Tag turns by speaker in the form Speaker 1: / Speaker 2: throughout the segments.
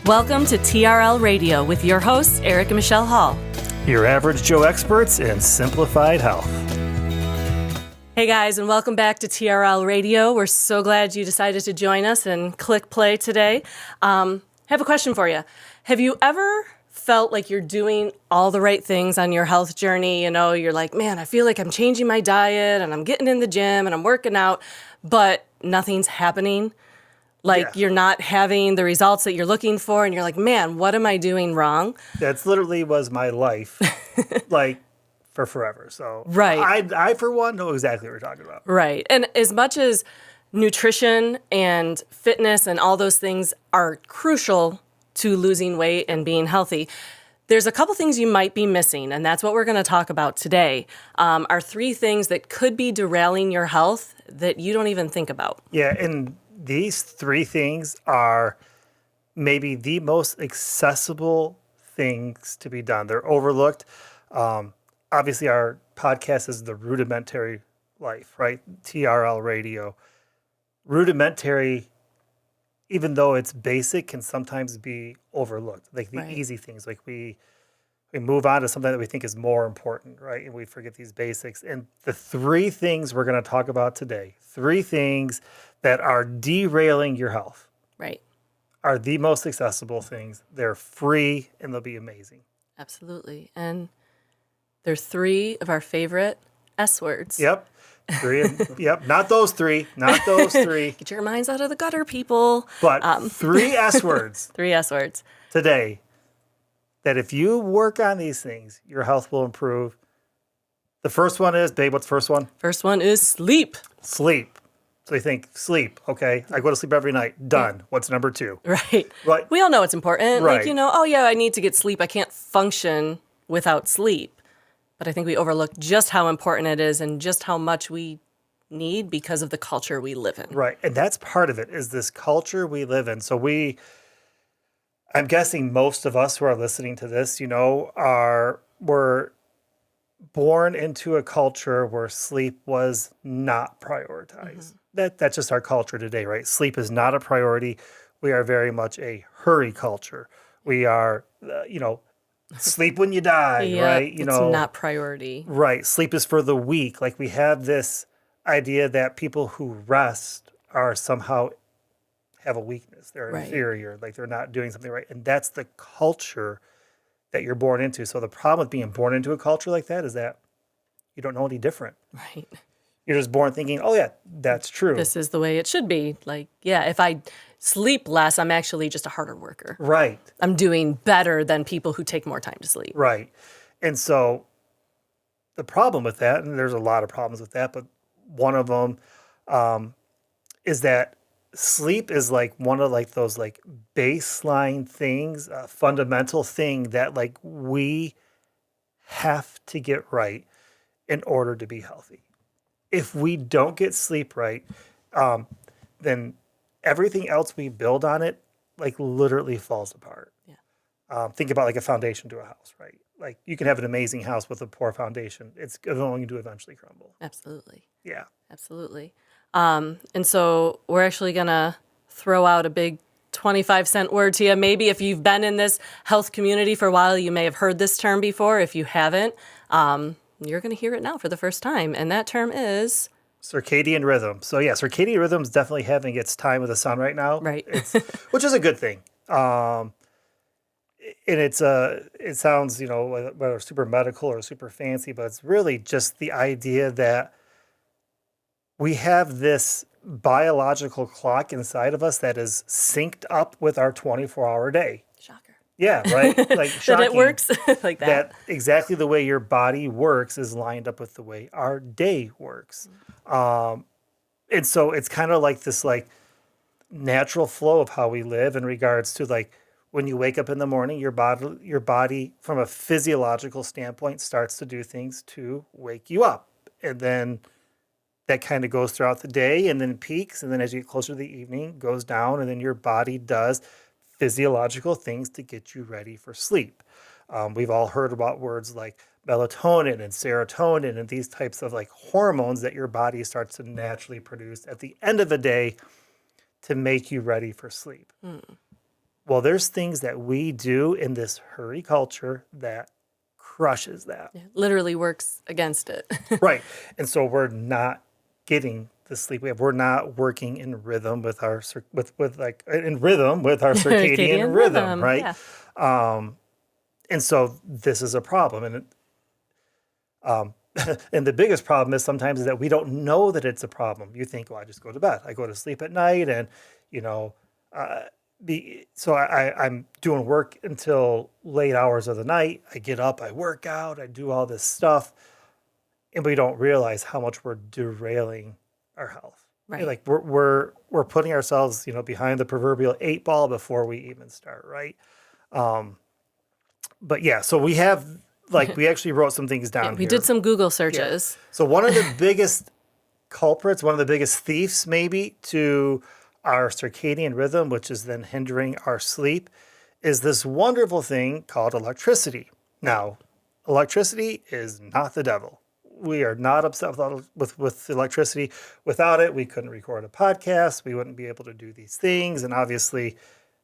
Speaker 1: Welcome to TRL Radio with your hosts, Eric and Michelle Hall.
Speaker 2: Your average Joe experts in simplified health.
Speaker 1: Hey guys, and welcome back to TRL Radio. We're so glad you decided to join us and click play today. I have a question for you. Have you ever felt like you're doing all the right things on your health journey? You know, you're like, man, I feel like I'm changing my diet and I'm getting in the gym and I'm working out, but nothing's happening. You're not having the results that you're looking for, and you're like, man, what am I doing wrong?
Speaker 2: That's literally was my life, for forever. So
Speaker 1: right.
Speaker 2: I, for one, know exactly what you're talking about.
Speaker 1: Right. And as much as nutrition and fitness and all those things are crucial to losing weight and being healthy, there's a couple things you might be missing, and that's what we're going to talk about today, are three things that could be derailing your health that you don't even think about.
Speaker 2: Yeah, and these three things are maybe the most accessible things to be done. They're overlooked. Obviously, our podcast is The Rudimentary Life, right? TRL Radio. Rudimentary, even though it's basic, can sometimes be overlooked. Like the easy things, like we move on to something that we think is more important, right? And we forget these basics. And the three things we're going to talk about today, three things that are derailing your health,
Speaker 1: right,
Speaker 2: are the most accessible things. They're free and they'll be amazing.
Speaker 1: Absolutely. And they're three of our favorite S words.
Speaker 2: Yep. Yep. Not those three. Not those three.
Speaker 1: Get your minds out of the gutter, people.
Speaker 2: But three S words.
Speaker 1: Three S words.
Speaker 2: Today, that if you work on these things, your health will improve. The first one is, babe, what's the first one?
Speaker 1: First one is sleep.
Speaker 2: Sleep. So you think, sleep, okay, I go to sleep every night, done. Yeah. What's number two?
Speaker 1: Right. We all know it's important.
Speaker 2: Right.
Speaker 1: I need to get sleep. I can't function without sleep. But I think we overlook just how important it is and just how much we need because of the culture we live in.
Speaker 2: Right. And that's part of it, is this culture we live in. So I'm guessing most of us who are listening to this, were born into a culture where sleep was not prioritized. That's just our culture today, right? Sleep is not a priority. We are very much a hurry culture. We are, sleep when you die, right?
Speaker 1: It's not priority.
Speaker 2: Right. Sleep is for the weak. Like, we have this idea that people who rest are somehow have a weakness. They're inferior, like they're not doing something right. And that's the culture that you're born into. So the problem with being born into a culture like that is that you don't know any different.
Speaker 1: Right.
Speaker 2: You're just born thinking, oh yeah, that's true.
Speaker 1: This is the way it should be. If I sleep less, I'm actually just a harder worker.
Speaker 2: Right.
Speaker 1: I'm doing better than people who take more time to sleep.
Speaker 2: Right. And so the problem with that, and there's a lot of problems with that, but one of them is that sleep is like one of those baseline things, a fundamental thing that we have to get right in order to be healthy. If we don't get sleep right, then everything else we build on it literally falls apart.
Speaker 1: Yeah.
Speaker 2: Think about a foundation to a house, right? You can have an amazing house with a poor foundation. It's going to eventually crumble.
Speaker 1: Absolutely.
Speaker 2: Yeah.
Speaker 1: Absolutely. And so we're actually going to throw out a big 25-cent word to you. Maybe if you've been in this health community for a while, you may have heard this term before. If you haven't, you're going to hear it now for the first time. And that term is
Speaker 2: circadian rhythm. So yeah, circadian rhythm is definitely having its time with the sun right now.
Speaker 1: Right.
Speaker 2: Which is a good thing. And it sounds, whether super medical or super fancy, but it's really just the idea that we have this biological clock inside of us that is synced up with our 24-hour day.
Speaker 1: Shocker.
Speaker 2: Yeah, right? Shocking.
Speaker 1: That it works like that.
Speaker 2: That exactly the way your body works is lined up with the way our day works. And so it's kind of like this natural flow of how we live in regards to when you wake up in the morning, your body from a physiological standpoint starts to do things to wake you up. And then that kind of goes throughout the day and then peaks. And then as you get closer to the evening, goes down. And then your body does physiological things to get you ready for sleep. We've all heard about words like melatonin and serotonin and these types of hormones that your body starts to naturally produce at the end of the day to make you ready for sleep. Well, there's things that we do in this hurry culture that crushes that.
Speaker 1: It literally works against it.
Speaker 2: Right. And so we're not getting the sleep we have. We're not working in rhythm with our in rhythm with our circadian rhythm, right?
Speaker 1: Yeah.
Speaker 2: And so this is a problem. And and the biggest problem is sometimes is that we don't know that it's a problem. You think, well, I just go to bed. I go to sleep at night, and you know, I'm doing work until late hours of the night. I get up, I work out, I do all this stuff, and we don't realize how much we're derailing our health.
Speaker 1: Right.
Speaker 2: Like we're putting ourselves, behind the proverbial 8 ball before we even start, right? But yeah, so we have we actually wrote some things down.
Speaker 1: We did some Google searches.
Speaker 2: Yeah. So one of the biggest culprits, one of the biggest thieves maybe to our circadian rhythm, which is then hindering our sleep, is this wonderful thing called electricity. Now, electricity is not the devil. We are not upset with electricity. Without it, we couldn't record a podcast. We wouldn't be able to do these things. And obviously,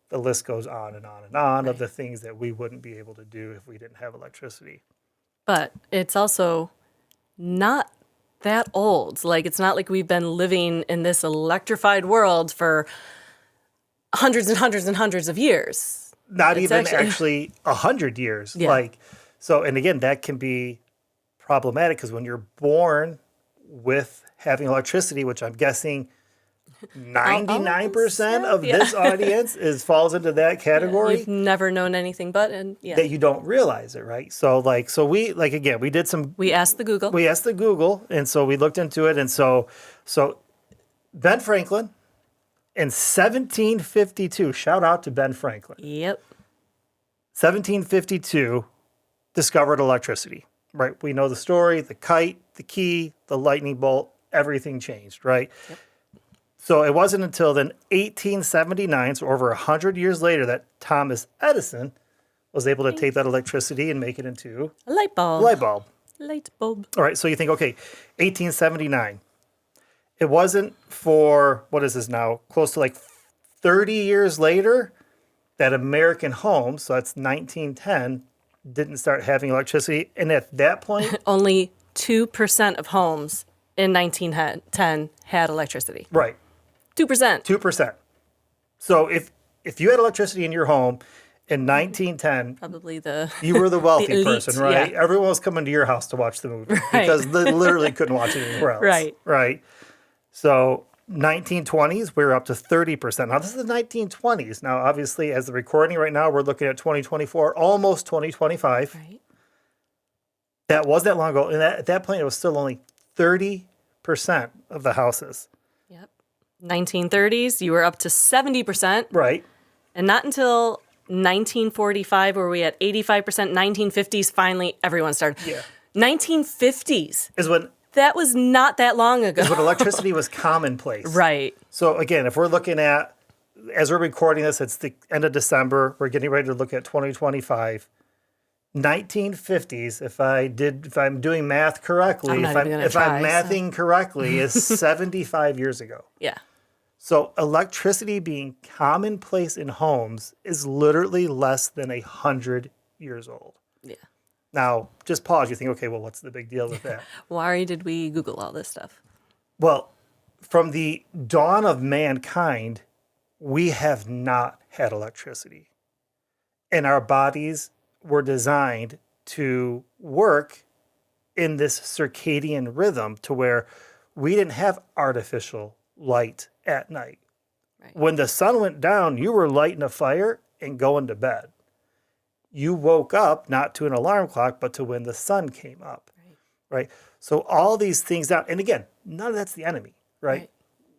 Speaker 2: the list goes on and on and on of the things that we wouldn't be able to do if we didn't have electricity.
Speaker 1: But it's also not that old. Like, it's not like we've been living in this electrified world for hundreds and hundreds and hundreds of years.
Speaker 2: Not even actually 100 years.
Speaker 1: Yeah.
Speaker 2: And again, that can be problematic because when you're born with having electricity, which I'm guessing 99% of this audience falls into that category.
Speaker 1: You've never known anything but,
Speaker 2: that you don't realize it, right? So we did some.
Speaker 1: We asked the Google.
Speaker 2: We asked the Google, and so we looked into it, and so Ben Franklin in 1752. Shout out to Ben Franklin.
Speaker 1: Yep.
Speaker 2: 1752 discovered electricity. Right? We know the story: the kite, the key, the lightning bolt. Everything changed, right?
Speaker 1: Yep.
Speaker 2: So it wasn't until then 1879, so over 100 years later, that Thomas Edison was able to take that electricity and make it into
Speaker 1: a light bulb. Light bulb.
Speaker 2: All right, so you think, okay, 1879. It wasn't for, what is this now, close to 30 years later that American homes, so that's 1910, didn't start having electricity. And at that point...
Speaker 1: Only 2% of homes in 1910 had electricity.
Speaker 2: Right.
Speaker 1: 2%.
Speaker 2: 2%. So if you had electricity in your home in 1910,
Speaker 1: probably
Speaker 2: you were the wealthy
Speaker 1: the elite,
Speaker 2: person, right?
Speaker 1: Yeah.
Speaker 2: Everyone was coming to your house to watch the movie because they literally couldn't watch it anywhere else.
Speaker 1: Right.
Speaker 2: Right. So 1920s, we were up to 30%. Now, this is the 1920s. Now, obviously, as the recording right now, we're looking at 2024, almost 2025.
Speaker 1: Right.
Speaker 2: That wasn't that long ago. And at that point, it was still only 30% of the houses.
Speaker 1: Yep. 1930s, you were up to 70%.
Speaker 2: Right.
Speaker 1: And not until 1945 where we had 85%. 1950s, finally, everyone started.
Speaker 2: Yeah.
Speaker 1: 1950s.
Speaker 2: Is when...
Speaker 1: That was not that long ago.
Speaker 2: Is when electricity was commonplace.
Speaker 1: Right.
Speaker 2: So again, if we're looking at, as we're recording this, it's the end of December. We're getting ready to look at 2025. 1950s, if I'm doing math correctly, if I'm mathing correctly, is 75 years ago.
Speaker 1: Yeah.
Speaker 2: So electricity being commonplace in homes is literally less than 100 years old.
Speaker 1: Yeah.
Speaker 2: Now, just pause. You think, okay, well, what's the big deal with that?
Speaker 1: Why did we Google all this stuff?
Speaker 2: Well, from the dawn of mankind, we have not had electricity. And our bodies were designed to work in this circadian rhythm to where we didn't have artificial light at night. Right. When the sun went down, you were lighting a fire and going to bed. You woke up not to an alarm clock, but to when the sun came up, right? So all these things out, and again, none of that's the enemy, right?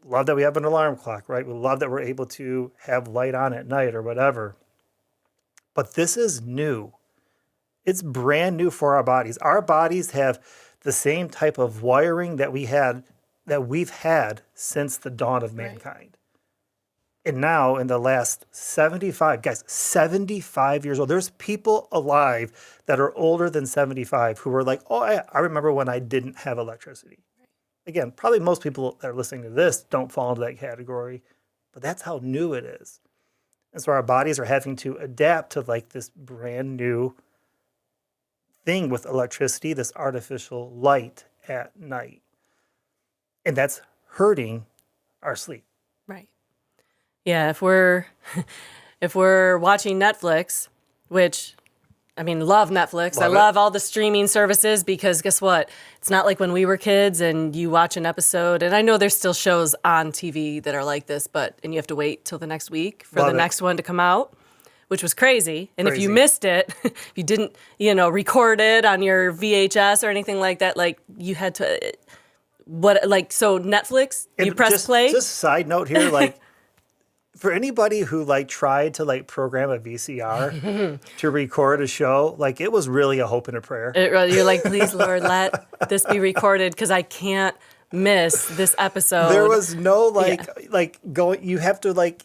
Speaker 2: Love that we have an alarm clock, right? We love that we're able to have light on at night or whatever. But this is new. It's brand new for our bodies. Our bodies have the same type of wiring that we've had since the dawn of mankind. And now in the last 75 years old, there's people alive that are older than 75 who were like, oh, I remember when I didn't have electricity. Again, probably most people that are listening to this don't fall into that category, but that's how new it is. And so our bodies are having to adapt to like this brand new thing with electricity, this artificial light at night. And that's hurting our sleep.
Speaker 1: Right. Yeah, if we're watching Netflix, which I mean, love Netflix. I love all the streaming services because guess what? It's not like when we were kids and you watch an episode, and I know there's still shows on TV that are like this, and you have to wait till the next week for the next one to come out, which was crazy. And if you missed it, if you didn't, record it on your VHS or anything like that, like you had to, so Netflix, you press play.
Speaker 2: Just side note here, like, for anybody who like tried to like program a VCR to record a show, like it was really a hope and a prayer.
Speaker 1: You're like, please, Lord, let this be recorded because I can't miss this episode.
Speaker 2: There was no going. You have to like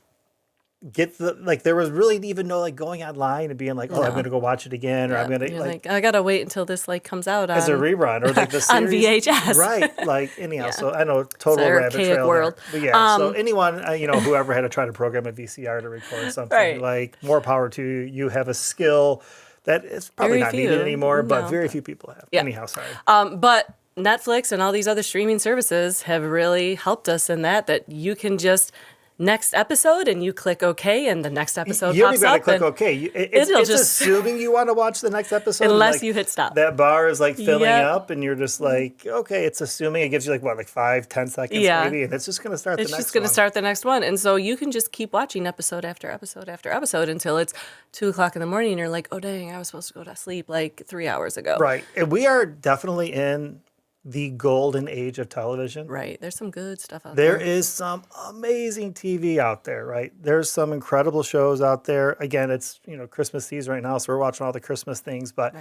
Speaker 2: get there was really even no like going online and being like, I'm going to go watch it again, or I'm going to
Speaker 1: like I got to wait until this like comes out
Speaker 2: as a rerun or like the series
Speaker 1: on VHS.
Speaker 2: Right. Like anyhow, so I know total rabbit trail
Speaker 1: world.
Speaker 2: There. But yeah, so anyone, whoever had to try to program a VCR to record something, like more power to you. You have a skill that is probably not needed anymore, but very few people have. Yeah. Anyhow, sorry.
Speaker 1: But Netflix and all these other streaming services have really helped us in that you can just next episode and you click OK and the next episode
Speaker 2: you
Speaker 1: pops
Speaker 2: don't
Speaker 1: up.
Speaker 2: You click OK. It's assuming you want to watch the next episode.
Speaker 1: Unless you hit stop.
Speaker 2: That bar is like filling up and you're just like, okay, it's assuming. It gives you like 5-10 seconds maybe, and it's just going to start the next one. It's just going to
Speaker 1: start the next one. And so you can just keep watching episode after episode after episode until it's 2:00 in the morning and you're like, oh dang, I was supposed to go to sleep like 3 hours ago.
Speaker 2: Right. And we are definitely in the golden age of television.
Speaker 1: Right. There's some good stuff out there.
Speaker 2: There is some amazing TV out there, right? There's some incredible shows out there. Again, it's, Christmas season right now, so we're watching all the Christmas things, but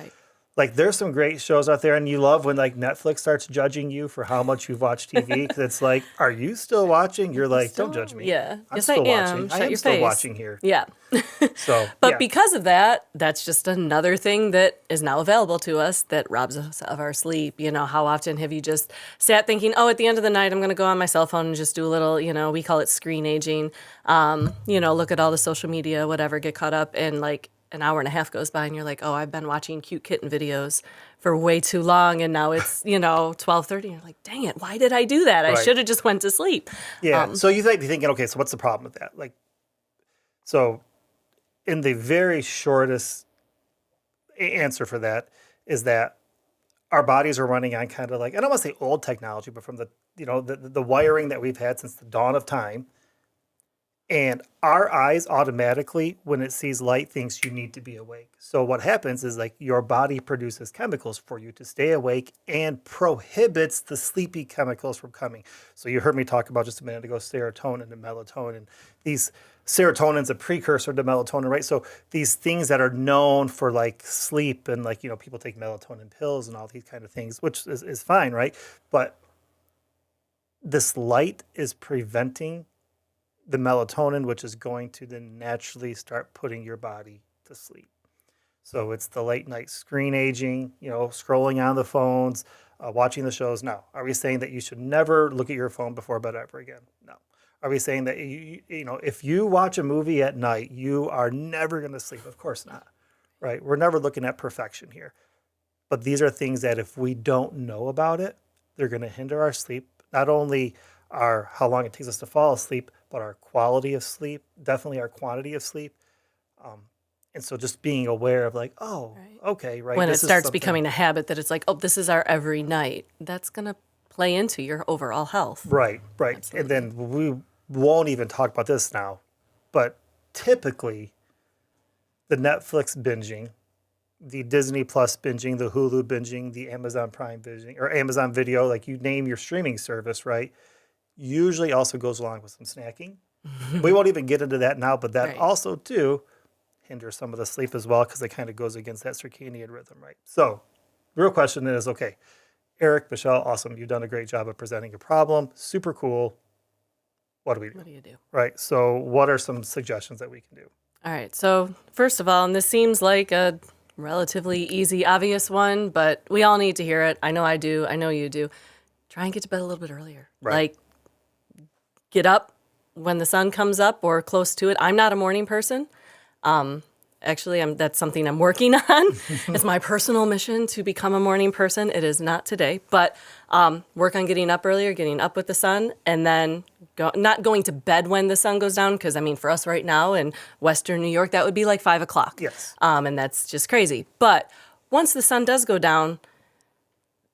Speaker 2: like there's some great shows out there, and you love when like Netflix starts judging you for how much you've watched TV, because it's like, are you still watching? You're like, don't judge me.
Speaker 1: Yeah.
Speaker 2: I'm still watching. I am still watching here.
Speaker 1: Yeah. But because of that, that's just another thing that is now available to us that robs us of our sleep. How often have you just sat thinking, at the end of the night, I'm going to go on my cell phone and just do a little, we call it screen aging, look at all the social media, whatever, get caught up, and like an hour and a half goes by and you're like, I've been watching cute kitten videos for way too long, and now it's, 12:30, and you're like, dang it, why did I do that? I should have just went to sleep.
Speaker 2: Yeah, so you might be thinking, okay, so what's the problem with that? Like, so in the very shortest answer for that is that our bodies are running on kind of like, I don't want to say old technology, but from the wiring that we've had since the dawn of time. And our eyes automatically, when it sees light, thinks you need to be awake. So what happens is like your body produces chemicals for you to stay awake and prohibits the sleepy chemicals from coming. So you heard me talk about just a minute ago, serotonin and melatonin. These serotonin's a precursor to melatonin, right? So these things that are known for like sleep and like, people take melatonin pills and all these kind of things, which is fine, right? But this light is preventing the melatonin, which is going to then naturally start putting your body to sleep. So it's the late night screen aging, scrolling on the phones, watching the shows. No. Are we saying that you should never look at your phone before bed ever again? No. Are we saying that, if you watch a movie at night, you are never going to sleep? Of course not, right? We're never looking at perfection here. But these are things that if we don't know about it, they're going to hinder our sleep. Not only how long it takes us to fall asleep, but our quality of sleep, definitely our quantity of sleep. And so just being aware of like, okay, right.
Speaker 1: When it starts becoming a habit that it's like, this is our every night, that's going to play into your overall health.
Speaker 2: Right. Absolutely. And then we won't even talk about this now, but typically the Netflix binging, the Disney Plus binging, the Hulu binging, the Amazon Prime binging, or Amazon Video, like you name your streaming service, right? Usually also goes along with some snacking. We won't even get into that now, but that also too hinders some of the sleep as well, because it kind of goes against that circadian rhythm, right? So the real question is, okay, Eric, Michelle, awesome. You've done a great job of presenting your problem. Super cool. What do we do?
Speaker 1: What do you do?
Speaker 2: Right. So what are some suggestions that we can do?
Speaker 1: All right. So first of all, and this seems like a relatively easy, obvious one, but we all need to hear it. I know I do. I know you do. Try and get to bed a little bit earlier.
Speaker 2: Right.
Speaker 1: Like, get up when the sun comes up or close to it. I'm not a morning person. Actually, that's something I'm working on. It's my personal mission to become a morning person. It is not today, but work on getting up earlier, getting up with the sun, and then not going to bed when the sun goes down. Because I mean, for us right now in Western New York, that would be like 5 o'clock.
Speaker 2: Yes.
Speaker 1: And that's just crazy. But once the sun does go down,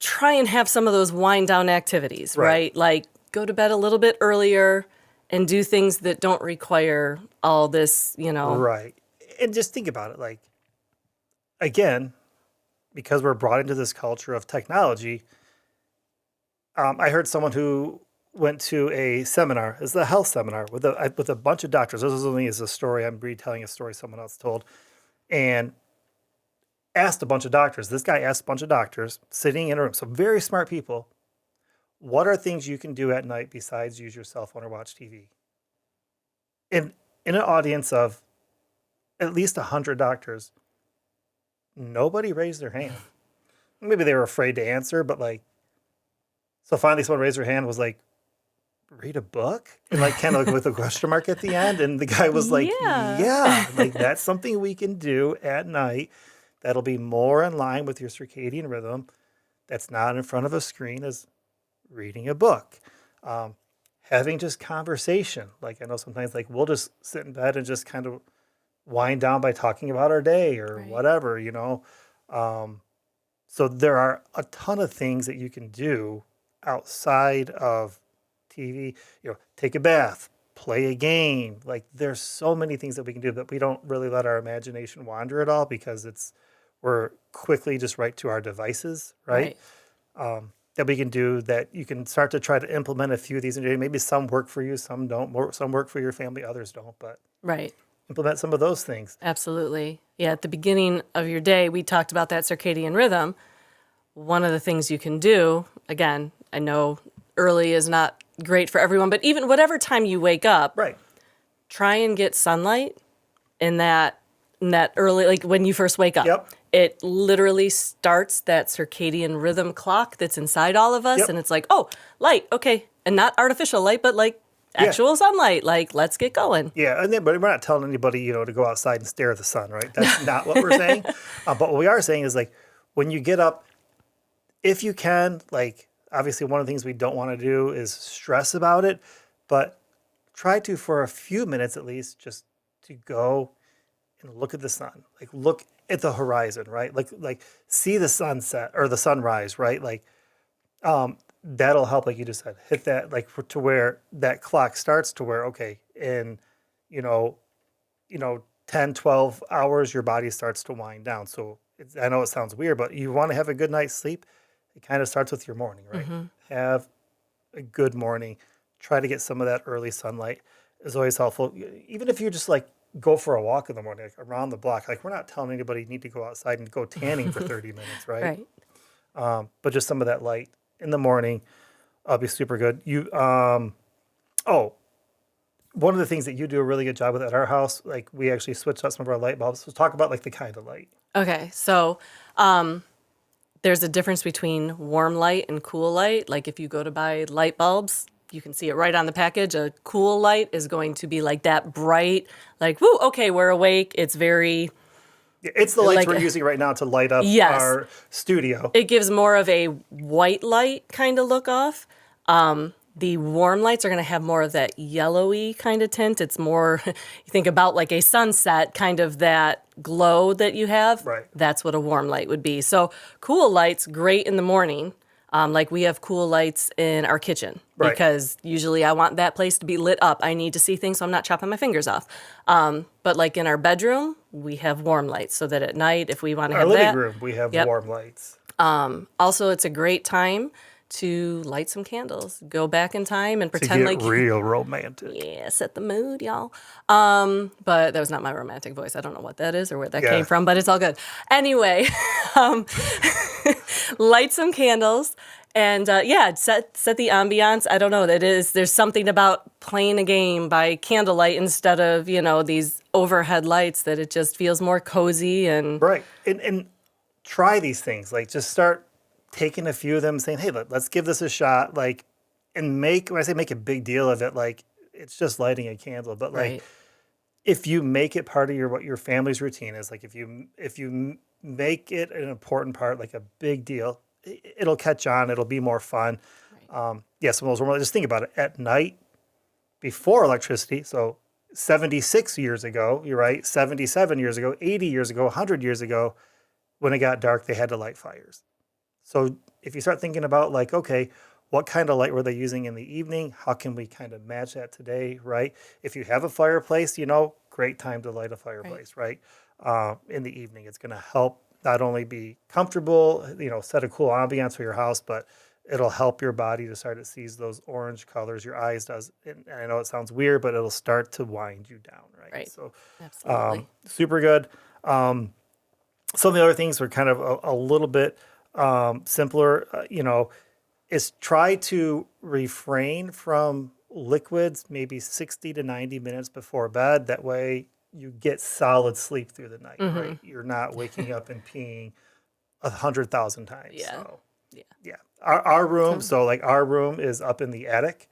Speaker 1: try and have some of those wind down activities, right? Like go to bed a little bit earlier and do things that don't require all this,
Speaker 2: Right. And just think about it. Like, again, because we're brought into this culture of technology, I heard someone who went to a seminar, it's a health seminar with a bunch of doctors. This only is a story. I'm retelling a story someone else told. And asked a bunch of doctors. This guy asked a bunch of doctors sitting in a room, so very smart people, what are things you can do at night besides use your cell phone or watch TV? In an audience of at least 100 doctors, nobody raised their hand. Maybe they were afraid to answer, but so finally someone raised their hand, was like, read a book? And kind of with a question mark at the end. And the guy was like, yeah, that's something we can do at night that'll be more in line with your circadian rhythm. That's not in front of a screen, as reading a book. Having just conversation. I know sometimes we'll just sit in bed and just kind of wind down by talking about our day or whatever, So there are a ton of things that you can do outside of TV. Take a bath, play a game. There's so many things that we can do, but we don't really let our imagination wander at all because we're quickly just right to our devices, right? That we can do, that you can start to try to implement a few of these. And maybe some work for you, some don't. Some work for your family, others don't. But implement some of those things.
Speaker 1: Absolutely. Yeah, at the beginning of your day, we talked about that circadian rhythm. One of the things you can do, again, I know early is not great for everyone, but even whatever time you wake up, try and get sunlight in that early, when you first wake up.
Speaker 2: Yep.
Speaker 1: It literally starts that circadian rhythm clock that's inside all of us. And it's oh, light. Okay. And not artificial light, but actual sunlight. Let's get going.
Speaker 2: Yeah. And then, but we're not telling anybody, to go outside and stare at the sun, right? That's not what we're saying. But what we are saying is when you get up, if you can, obviously one of the things we don't want to do is stress about it, but try to, for a few minutes at least, just to go and look at the sun, look at the horizon, right? See the sunset or the sunrise, right? That'll help, like you just said, hit that, to where that clock starts to where, okay, in, 10, 12 hours, your body starts to wind down. So I know it sounds weird, but you want to have a good night's sleep. It kind of starts with your morning, right? Have a good morning. Try to get some of that early sunlight. Is always helpful. Even if you just go for a walk in the morning, around the block. We're not telling anybody you need to go outside and go tanning for 30 minutes, right? But just some of that light in the morning, will be super good. One of the things that you do a really good job with at our house, we actually switched out some of our light bulbs. So talk about the kind of light.
Speaker 1: Okay, so there's a difference between warm light and cool light. If you go to buy light bulbs, you can see it right on the package. A cool light is going to be that bright, woo, okay, we're awake. It's very...
Speaker 2: It's the lights we're using right now to light up our studio.
Speaker 1: It gives more of a white light kind of look off. The warm lights are going to have more of that yellowy kind of tint. It's more, you think about a sunset, kind of that glow that you have.
Speaker 2: Right.
Speaker 1: That's what a warm light would be. So cool lights, great in the morning. We have cool lights in our kitchen because usually I want that place to be lit up. I need to see things so I'm not chopping my fingers off. But in our bedroom, we have warm lights so that at night, if we want to have that.
Speaker 2: Our living room, we have warm lights.
Speaker 1: Also, it's a great time to light some candles. Go back in time and pretend
Speaker 2: to get real romantic.
Speaker 1: Yeah, set the mood, y'all. But that was not my romantic voice. I don't know what that is or where that came from, but it's all good. Anyway, light some candles and set the ambiance. I don't know. There's something about playing a game by candlelight instead of, these overhead lights that it just feels more cozy and
Speaker 2: right. And try these things. Just start taking a few of them, saying, "Hey, let's give this a shot." And when I say make a big deal of it, it's just lighting a candle. But like,
Speaker 1: Right.
Speaker 2: if you make it part of what your family's routine is, like if you make it an important part, like a big deal, it'll catch on. It'll be more fun.
Speaker 1: Right.
Speaker 2: Yes, just think about it. At night, before electricity, so 76 years ago, you're right, 77 years ago, 80 years ago, 100 years ago, when it got dark, they had to light fires. So if you start thinking about like, okay, what kind of light were they using in the evening? How can we kind of match that today, right? If you have a fireplace, great time to light a fireplace, right? In the evening, it's going to help not only be comfortable, set a cool ambiance for your house, but it'll help your body to start to seize those orange colors. Your eyes does, and I know it sounds weird, but it'll start to wind you down, right?
Speaker 1: Right.
Speaker 2: So,
Speaker 1: Absolutely.
Speaker 2: super good. Some of the other things were kind of a little bit simpler, is try to refrain from liquids maybe 60 to 90 minutes before bed. That way you get solid sleep through the night, right? You're not waking up and peeing 100,000 times.
Speaker 1: Yeah.
Speaker 2: So,
Speaker 1: Yeah.
Speaker 2: yeah. Our room, so like our room is up in the attic.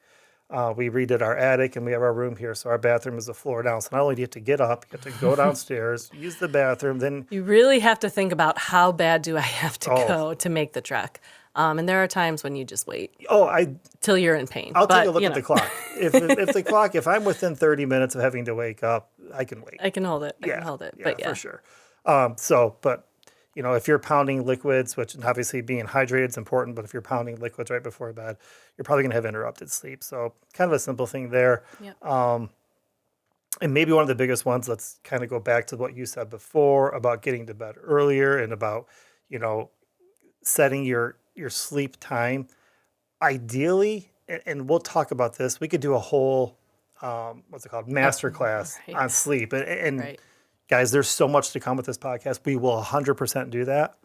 Speaker 2: We redid our attic and we have our room here. So our bathroom is a floor down. So not only do you have to get up, you have to go downstairs, use the bathroom, then
Speaker 1: You really have to think about how bad do I have to
Speaker 2: Oh.
Speaker 1: go to make the trek. And there are times when you just wait
Speaker 2: I
Speaker 1: till you're in pain.
Speaker 2: I'll
Speaker 1: but,
Speaker 2: take a look at the clock. If I'm within 30 minutes of having to wake up, I can wait.
Speaker 1: I can hold it. I
Speaker 2: Yeah,
Speaker 1: can hold it.
Speaker 2: yeah,
Speaker 1: But yeah.
Speaker 2: for sure. But if you're pounding liquids, which obviously being hydrated is important, but if you're pounding liquids right before bed, you're probably gonna have interrupted sleep. So kind of a simple thing there.
Speaker 1: Yep.
Speaker 2: And maybe one of the biggest ones, let's kind of go back to what you said before about getting to bed earlier and about, setting your sleep time. Ideally, and we'll talk about this, we could do a whole, what's it called, masterclass
Speaker 1: Right.
Speaker 2: on sleep. And
Speaker 1: Right.
Speaker 2: guys, there's so much to come with this podcast. We will 100% do that.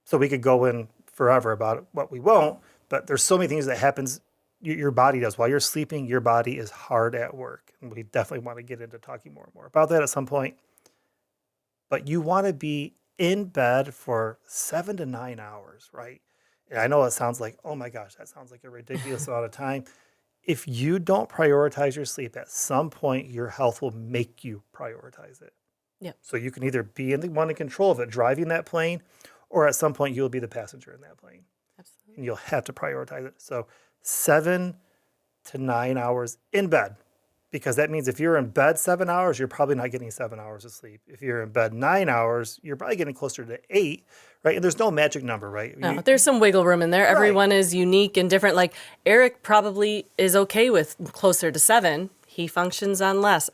Speaker 2: So we could go in forever about it, what we won't, but there's so many things that happens your body does while you're sleeping. Your body is hard at work, and we definitely want to get into talking more and more about that at some point. But you want to be in bed for 7 to 9 hours, right? And I know it sounds like, oh my gosh, that sounds like a ridiculous amount of time. If you don't prioritize your sleep, at some point your health will make you prioritize it.
Speaker 1: Yeah.
Speaker 2: So you can either be the one in control of it, driving that plane, or at some point you'll be the passenger in that plane.
Speaker 1: Absolutely.
Speaker 2: And you'll have to prioritize it. So 7 to 9 hours in bed, because that means if you're in bed 7 hours, you're probably not getting 7 hours of sleep. If you're in bed 9 hours, you're probably getting closer to 8, right? And there's no magic number, right?
Speaker 1: No, there's some wiggle room in there.
Speaker 2: Right.
Speaker 1: Everyone is unique and different. Like Eric probably is okay with closer to 7. He functions on less.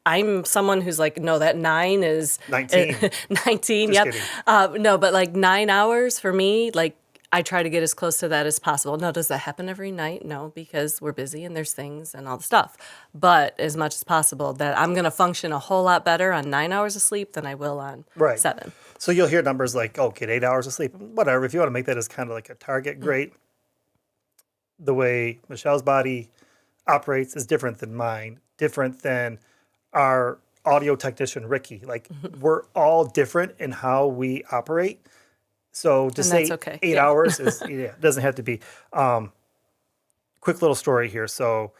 Speaker 1: I'm someone who's like, no, that 9 is
Speaker 2: 19.
Speaker 1: 19.
Speaker 2: Just
Speaker 1: Yep.
Speaker 2: kidding.
Speaker 1: No, but like 9 hours for me, like I try to get as close to that as possible. Now, does that happen every night? No, because we're busy and there's things and all the stuff. But as much as possible, that I'm going to function a whole lot better on 9 hours of sleep than I will on
Speaker 2: Right.
Speaker 1: 7.
Speaker 2: So you'll hear numbers like, oh, get 8 hours of sleep, whatever. If you want to make that as kind of like a target, great. The way Michelle's body operates is different than mine, different than our audio technician, Ricky. Like, we're all different in how we operate. So to
Speaker 1: And
Speaker 2: say
Speaker 1: that's okay.
Speaker 2: 8
Speaker 1: Yeah.
Speaker 2: hours is, it doesn't have to be. Quick little story here. So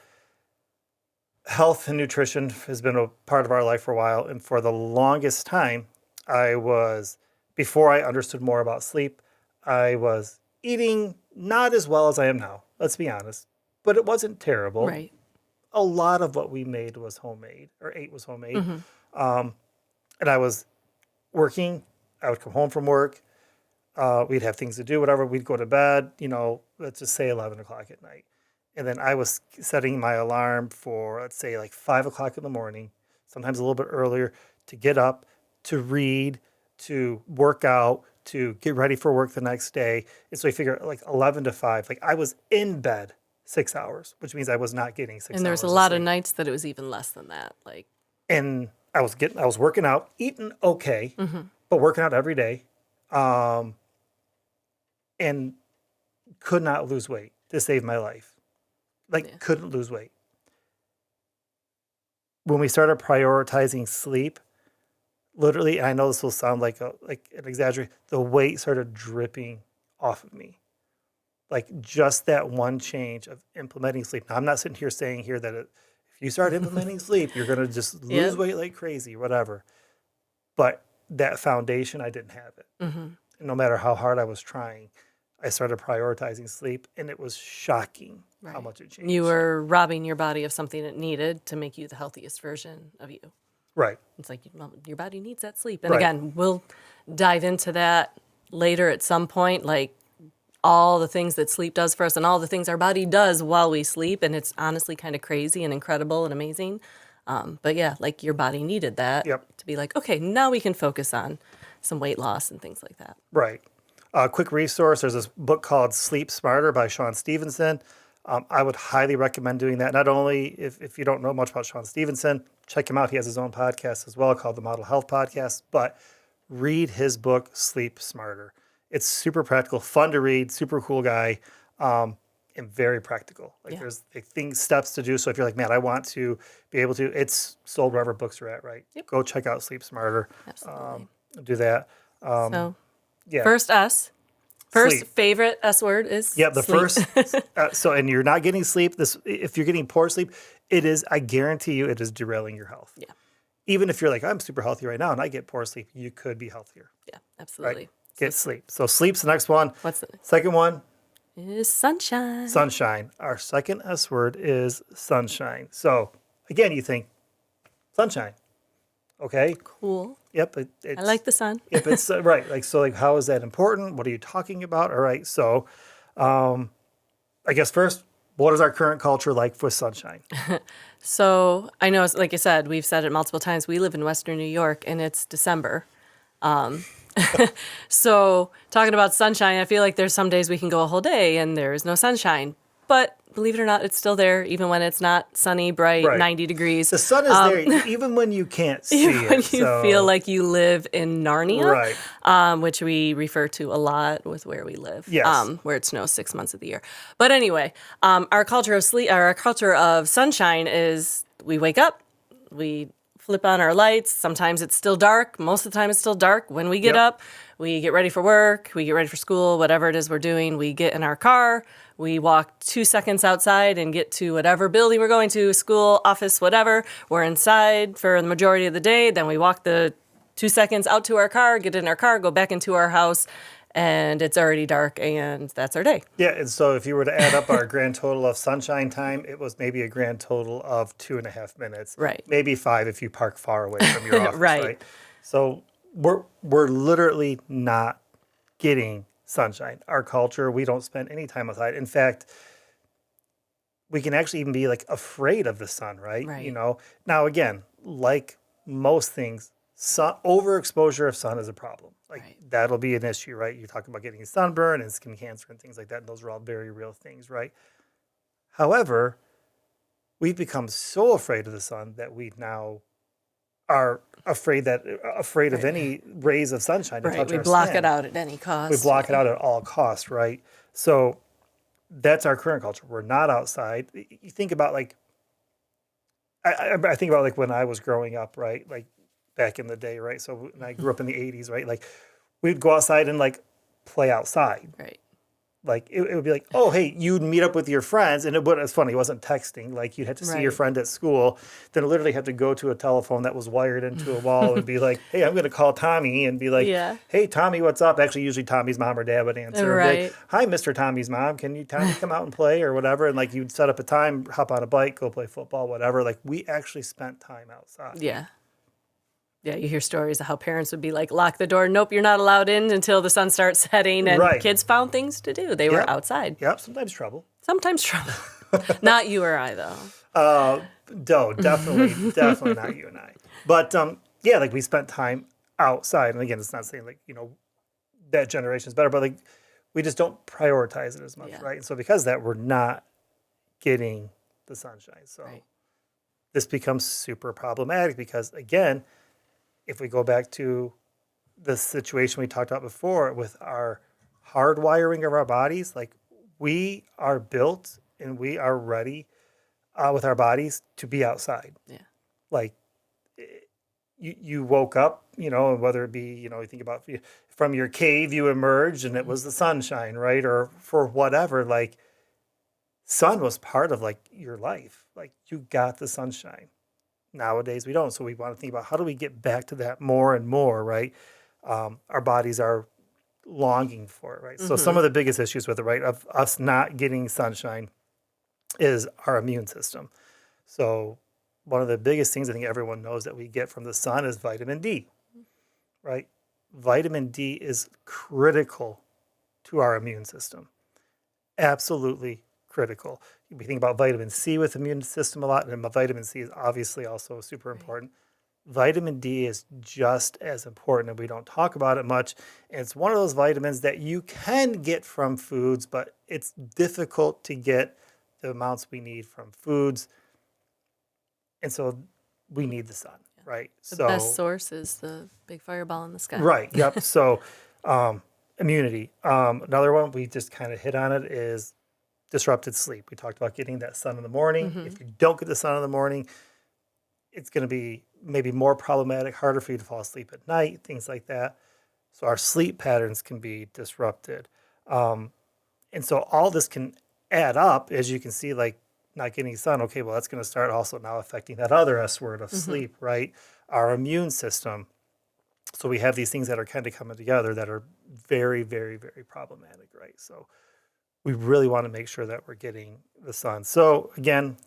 Speaker 2: health and nutrition has been a part of our life for a while. And for the longest time, before I understood more about sleep, I was eating not as well as I am now. Let's be honest. But it wasn't terrible.
Speaker 1: Right.
Speaker 2: A lot of what we made was homemade, or ate was homemade.
Speaker 1: Mm-hmm.
Speaker 2: And I was working. I would come home from work. We'd have things to do, whatever. We'd go to bed, let's just say 11 o'clock at night. And then I was setting my alarm for, let's say, like 5 o'clock in the morning, sometimes a little bit earlier, to get up, to read, to work out, to get ready for work the next day. And so I figure like 11 to 5, like I was in bed 6 hours, which means I was not getting 6 hours.
Speaker 1: And there's a lot of nights that it was even less than that. Like,
Speaker 2: and I was working out, eating okay, but working out every day, and could not lose weight to save my life. Couldn't lose weight. When we started prioritizing sleep, literally, and I know this will sound like an exaggeration, the weight started dripping off of me. Like just that one change of implementing sleep. Now, I'm not sitting here saying that you start implementing sleep, you're going to just lose
Speaker 1: Yep.
Speaker 2: weight like crazy, whatever. But that foundation, I didn't have it.
Speaker 1: Mm-hmm.
Speaker 2: No matter how hard I was trying, I started prioritizing sleep, and it was shocking how
Speaker 1: Right.
Speaker 2: much it changed.
Speaker 1: You were robbing your body of something it needed to make you the healthiest version of you.
Speaker 2: Right.
Speaker 1: It's like, well, your body needs that sleep. And
Speaker 2: Right.
Speaker 1: again, we'll dive into that later at some point, like all the things that sleep does for us and all the things our body does while we sleep. And it's honestly kind of crazy and incredible and amazing. But yeah, like your body needed that
Speaker 2: Yep.
Speaker 1: to be like, okay, now we can focus on some weight loss and things like that.
Speaker 2: Right. Quick resource, there's this book called Sleep Smarter by Sean Stevenson. I would highly recommend doing that. Not only if you don't know much about Sean Stevenson, check him out. He has his own podcast as well called the Model Health Podcast. But read his book, Sleep Smarter. It's super practical, fun to read, super cool guy, and very practical. Like there's things, steps to do. So if you're like, man, I want to be able to, it's sold wherever books are at, right?
Speaker 1: Yep.
Speaker 2: Go check out Sleep Smarter.
Speaker 1: Absolutely.
Speaker 2: Do that.
Speaker 1: So
Speaker 2: Yeah.
Speaker 1: first S. First
Speaker 2: Sleep.
Speaker 1: favorite S word is
Speaker 2: Yeah, the
Speaker 1: sleep.
Speaker 2: first. And you're not getting sleep. If you're getting poor sleep, it is. I guarantee you, it is derailing your health.
Speaker 1: Yeah.
Speaker 2: Even if you're like, I'm super healthy right now, and I get poor sleep, you could be healthier.
Speaker 1: Yeah, absolutely.
Speaker 2: Right? Get sleep. So sleep's the next one.
Speaker 1: What's the
Speaker 2: Second one?
Speaker 1: is sunshine.
Speaker 2: Sunshine. Our second S word is sunshine. So again, you think sunshine. Okay.
Speaker 1: Cool.
Speaker 2: Yep. It's,
Speaker 1: I like the sun.
Speaker 2: Yep. It's right. Like so. Like how is that important? What are you talking about? All right. So, I guess first, what is our current culture like for sunshine?
Speaker 1: So I know, like I said, we've said it multiple times. We live in Western New York, and it's December. So talking about sunshine, I feel like there's some days we can go a whole day and there is no sunshine. But believe it or not, it's still there, even when it's not sunny, bright,
Speaker 2: Right.
Speaker 1: 90 degrees.
Speaker 2: The sun is there even when you can't see
Speaker 1: Even when
Speaker 2: it.
Speaker 1: you
Speaker 2: so-
Speaker 1: feel like you live in Narnia,
Speaker 2: Right.
Speaker 1: which we refer to a lot with where we live,
Speaker 2: Yes.
Speaker 1: where it snows 6 months of the year. But anyway, our culture of sleep, or our culture of sunshine is we wake up, we flip on our lights. Sometimes it's still dark. Most of the time it's still dark. When we get
Speaker 2: Yep.
Speaker 1: up, we get ready for work, we get ready for school, whatever it is we're doing. We get in our car, we walk 2 seconds outside and get to whatever building we're going to, school, office, whatever. We're inside for the majority of the day. Then we walk the 2 seconds out to our car, get in our car, go back into our house, and it's already dark, and that's our day.
Speaker 2: Yeah, and so if you were to add up our grand total of sunshine time, it was maybe a grand total of 2.5 minutes.
Speaker 1: Right.
Speaker 2: Maybe 5 if you park far away from your office.
Speaker 1: Right.
Speaker 2: Right. So we're literally not getting sunshine. Our culture, we don't spend any time outside. In fact, we can actually even be like afraid of the sun, right?
Speaker 1: Right.
Speaker 2: You know. Now again, like most things, overexposure of sun is a problem. Like
Speaker 1: Right.
Speaker 2: that'll be an issue, right? You're talking about getting a sunburn and skin cancer and things like that. And those are all very real things, right? However, we've become so afraid of the sun that we now are afraid of any rays of sunshine to
Speaker 1: Right.
Speaker 2: touch
Speaker 1: We
Speaker 2: our
Speaker 1: block
Speaker 2: skin.
Speaker 1: it out at any cost.
Speaker 2: We block it out at all costs, right? So that's our current culture. We're not outside. You think about like, I think about like when I was growing up, right? Like back in the day, right? So when I grew up in the 80s, right? Like we'd go outside and like play outside.
Speaker 1: Right.
Speaker 2: Like it would be like, oh, hey, you'd meet up with your friends. And it's funny, it wasn't texting. Like you'd have to see your
Speaker 1: Right.
Speaker 2: friend at school, then literally have to go to a telephone that was wired into a wall and be like, hey, I'm going to call Tommy and be like,
Speaker 1: Yeah.
Speaker 2: hey, Tommy, what's up? Actually, usually Tommy's mom or dad would answer. And be
Speaker 1: Right.
Speaker 2: like, hi, Mr. Tommy's mom. Can you Tommy come out and play or whatever? And like you'd set up a time, hop on a bike, go play football, whatever. Like we actually spent time outside.
Speaker 1: Yeah. Yeah, you hear stories of how parents would be like, lock the door. Nope, you're not allowed in until the sun starts setting. And
Speaker 2: Right.
Speaker 1: kids found things to do. They were
Speaker 2: Yep.
Speaker 1: outside.
Speaker 2: Yep, sometimes trouble.
Speaker 1: Sometimes trouble. Not you or I, though.
Speaker 2: Definitely not you and I. But yeah, like we spent time outside. And again, it's not saying like, that generation is better, but like we just don't prioritize it as much,
Speaker 1: Yeah.
Speaker 2: right? And so because of that, we're not getting the sunshine. So
Speaker 1: Right.
Speaker 2: this becomes super problematic because again, if we go back to the situation we talked about before with our hardwiring of our bodies, like we are built and we are ready with our bodies to be outside.
Speaker 1: Yeah.
Speaker 2: Like you woke up, and whether it be, you think about from your cave, you emerged and it was the sunshine, right? Or for whatever, like sun was part of like your life. Like, you got the sunshine. Nowadays, we don't. So we want to think about how do we get back to that more and more, right? Our bodies are longing for it, right? So some of the biggest issues with it, right, of us not getting sunshine is our immune system. So one of the biggest things I think everyone knows that we get from the sun is vitamin D, right? Vitamin D is critical to our immune system. Absolutely critical. We think about vitamin C with the immune system a lot, and vitamin C is obviously also super important. Vitamin D is just as important, and we don't talk about it much. And it's one of those vitamins that you can get from foods, but it's difficult to get the amounts we need from foods. And so we need the sun, right?
Speaker 1: The best source is the big fireball in the sky.
Speaker 2: Right, yep. So immunity. Another one, we just kind of hit on it, is disrupted sleep. We talked about getting that sun in the morning. If you don't get the sun in the morning, it's going to be maybe more problematic, harder for you to fall asleep at night, things like that. So our sleep patterns can be disrupted. And so all this can add up, as you can see, like not getting sun. Okay, well, that's going to start also now affecting that other S word of sleep, right? Our immune system. So we have these things that are kind of coming together that are very, very, very problematic, right? So we really want to make sure that we're getting the sun. So again,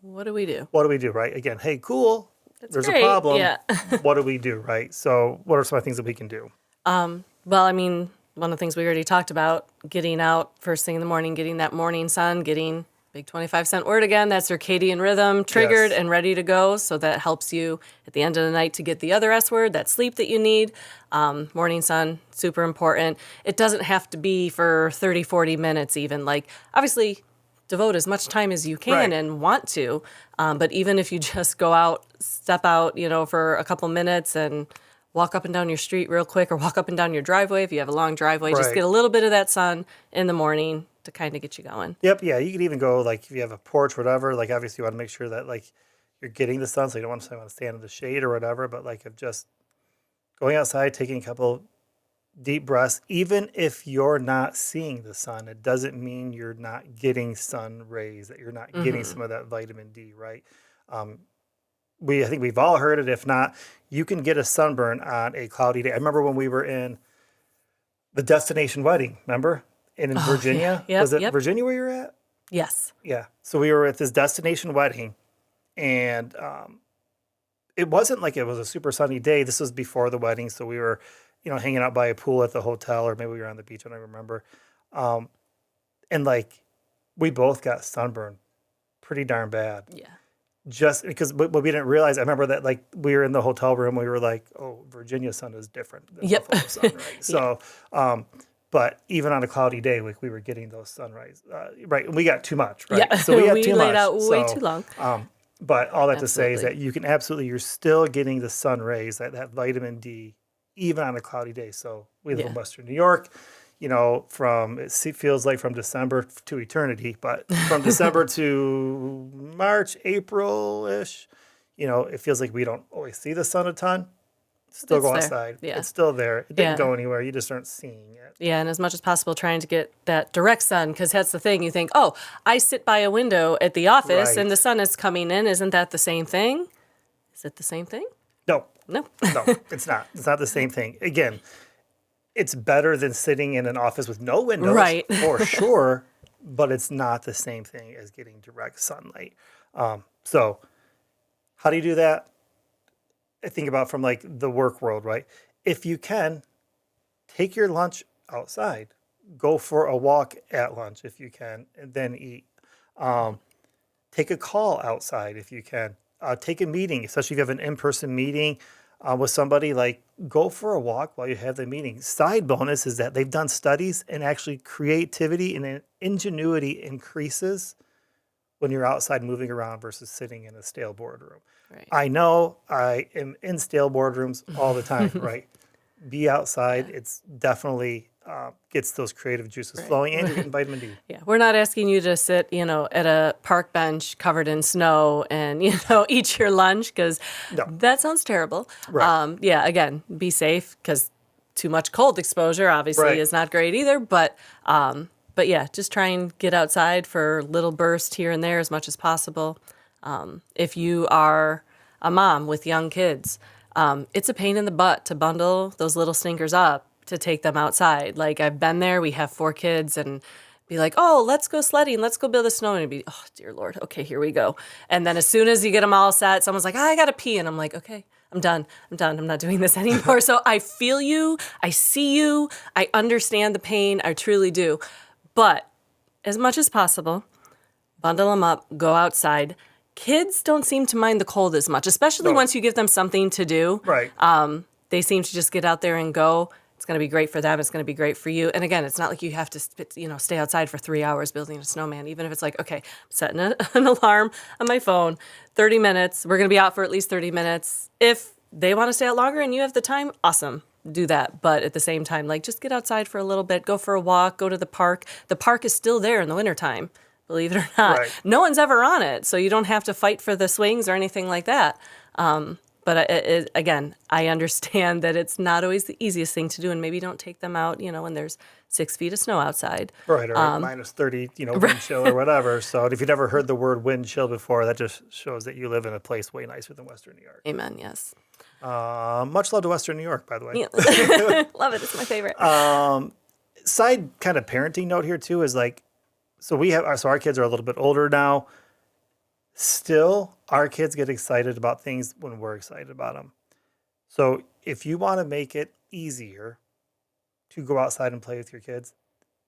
Speaker 1: What do we do?
Speaker 2: what do we do, right? Again, hey, cool, there's
Speaker 1: great,
Speaker 2: a problem.
Speaker 1: yeah.
Speaker 2: What do we do, right? So what are some of the things that we can do?
Speaker 1: Well, I mean, one of the things we already talked about, getting out first thing in the morning, getting that morning sun, getting big 25-cent word again, that circadian rhythm triggered
Speaker 2: Yes.
Speaker 1: and ready to go. So that helps you at the end of the night to get the other S word, that sleep that you need. Morning sun, super important. It doesn't have to be for 30, 40 minutes even. Like, obviously, devote as much time as you can
Speaker 2: Right.
Speaker 1: and want to. But even if you just go out, step out, for a couple minutes and walk up and down your street real quick, or walk up and down your driveway if you have a long driveway, just
Speaker 2: Right.
Speaker 1: get a little bit of that sun in the morning to kind of get you going.
Speaker 2: Yep, yeah, you could even go, like, if you have a porch, whatever, like, obviously you want to make sure that, like, you're getting the sun, so you don't want to stand in the shade or whatever, but, like, of just going outside, taking a couple deep breaths, even if you're not seeing the sun, it doesn't mean you're not getting sun rays, that you're not getting some of that vitamin D, right? I think we've all heard it. If not, you can get a sunburn on a cloudy day. I remember when we were in the destination wedding, remember? And in Virginia.
Speaker 1: Yep,
Speaker 2: Was it
Speaker 1: yep.
Speaker 2: Virginia where you were at?
Speaker 1: Yes.
Speaker 2: Yeah. So we were at this destination wedding, and it wasn't like it was a super sunny day. This was before the wedding, so we were, hanging out by a pool at the hotel, or maybe we were on the beach, I don't remember. And like, we both got sunburned pretty darn bad.
Speaker 1: Yeah.
Speaker 2: Just because, but we didn't realize. I remember that, like, we were in the hotel room, we were like, "Oh, Virginia sun is different than
Speaker 1: Yep.
Speaker 2: Buffalo sun, right?" So, but even on a cloudy day, like, we were getting those sunrise, right? And we got too much, right?
Speaker 1: Yeah.
Speaker 2: So we got
Speaker 1: we
Speaker 2: too
Speaker 1: laid
Speaker 2: much.
Speaker 1: out way
Speaker 2: So,
Speaker 1: too long.
Speaker 2: But all that to say is
Speaker 1: Absolutely.
Speaker 2: that you can absolutely, you're still getting the sun rays, that vitamin D, even on a cloudy day. So we live in
Speaker 1: Yeah.
Speaker 2: Western New York. It feels like from December to eternity, but from December to March, April-ish, it feels like we don't always see the sun a ton. Still
Speaker 1: It's
Speaker 2: go
Speaker 1: there.
Speaker 2: outside.
Speaker 1: Yeah.
Speaker 2: It's still there. It didn't
Speaker 1: Yeah.
Speaker 2: go anywhere. You just aren't seeing it.
Speaker 1: Yeah, and as much as possible, trying to get that direct sun, because that's the thing. You think, oh, I sit by a window at the office
Speaker 2: Right.
Speaker 1: and the sun is coming in. Isn't that the same thing? Is it the same thing?
Speaker 2: No,
Speaker 1: No.
Speaker 2: no, it's not. It's not the same thing. Again, it's better than sitting in an office with no windows,
Speaker 1: Right.
Speaker 2: for sure, but it's not the same thing as getting direct sunlight. So how do you do that? I think about from, like, the work world, right? If you can, take your lunch outside. Go for a walk at lunch if you can, and then eat. Take a call outside if you can. Take a meeting, especially if you have an in-person meeting with somebody. Like, go for a walk while you have the meeting. Side bonus is that they've done studies, and actually creativity and ingenuity increases when you're outside moving around versus sitting in a stale boardroom.
Speaker 1: Right.
Speaker 2: I know I am in stale boardrooms all the time, right? Be outside. It's definitely gets those creative juices flowing, and you're getting vitamin D.
Speaker 1: Yeah, we're not asking you to sit, at a park bench covered in snow and, eat your lunch, because
Speaker 2: No.
Speaker 1: that sounds terrible.
Speaker 2: Right.
Speaker 1: Yeah, again, be safe, because too much cold exposure obviously
Speaker 2: Right.
Speaker 1: is not great either. But yeah, just try and get outside for little bursts here and there as much as possible. If you are a mom with young kids, it's a pain in the butt to bundle those little stinkers up to take them outside. Like, I've been there. We have 4 kids and be like, oh, let's go sledding. Let's go build a snow. And be, oh, dear Lord. Okay, here we go. And then as soon as you get them all set, someone's like, I got to pee. And I'm like, okay, I'm done. I'm not doing this anymore. So I feel you. I see you. I understand the pain. I truly do. But as much as possible, bundle them up, go outside. Kids don't seem to mind the cold as much, especially once you give them something to do.
Speaker 2: Right.
Speaker 1: They seem to just get out there and go. It's going to be great for them. It's going to be great for you. And again, it's not like you have to, stay outside for 3 hours building a snowman. Even if it's like, okay, I'm setting an alarm on my phone, 30 minutes. We're going to be out for at least 30 minutes. If they want to stay out longer and you have the time, awesome, do that. But at the same time, like, just get outside for a little bit, go for a walk, go to the park. The park is still there in the wintertime, believe it or not.
Speaker 2: Right.
Speaker 1: No one's ever on it, so you don't have to fight for the swings or anything like that. But again, I understand that it's not always the easiest thing to do, and maybe don't take them out, when there's 6 feet of snow outside.
Speaker 2: Right, or minus 30, wind chill or whatever. So if you've never heard the word wind chill before, that just shows that you live in a place way nicer than Western New York.
Speaker 1: Amen, yes.
Speaker 2: Much love to Western New York, by the way.
Speaker 1: Yeah. Love it. It's my favorite.
Speaker 2: Side kind of parenting note here, too, is like, so our kids are a little bit older now. Still, our kids get excited about things when we're excited about them. So if you want to make it easier to go outside and play with your kids,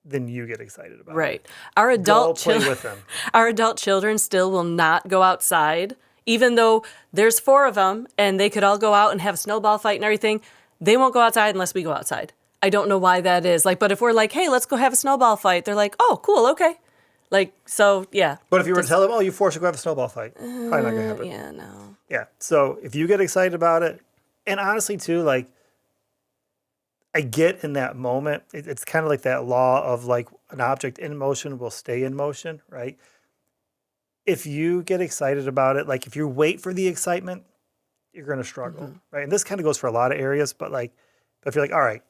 Speaker 2: then you get excited about it.
Speaker 1: Right. Our adult
Speaker 2: play with them.
Speaker 1: Our adult children still will not go outside, even though there's 4 of them and they could all go out and have a snowball fight and everything. They won't go outside unless we go outside. I don't know why that is. But if we're like, hey, let's go have a snowball fight, they're like, oh, cool, okay. Yeah.
Speaker 2: But if you were to tell them, you forced to go have a snowball fight, probably not going to happen.
Speaker 1: Yeah, no.
Speaker 2: Yeah. So if you get excited about it, and honestly, too, like, I get in that moment, it's kind of like that law of, like, an object in motion will stay in motion, right? If you get excited about it, like, if you wait for the excitement, you're going to struggle, right? And this kind of goes for a lot of areas, but if you're like, all right,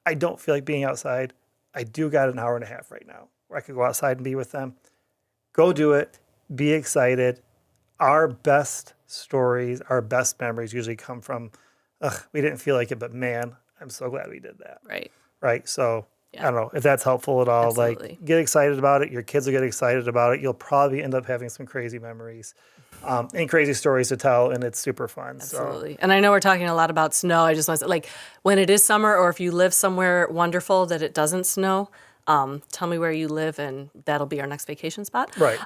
Speaker 2: I don't feel like being outside. I do got an hour and a half right now where I could go outside and be with them. Go do it. Be excited. Our best stories, our best memories usually come from, we didn't feel like it, but man, I'm so glad we did that.
Speaker 1: Right.
Speaker 2: Right. So I don't know if that's helpful at all.
Speaker 1: Absolutely.
Speaker 2: Like, get excited about it. Your kids will get excited about it. You'll probably end up having some crazy memories and crazy stories to tell, and it's super fun.
Speaker 1: Absolutely. So. And I know we're talking a lot about snow. I just want to say, like, when it is summer, or if you live somewhere wonderful that it doesn't snow, tell me where you live, and that'll be our next vacation spot.
Speaker 2: Right.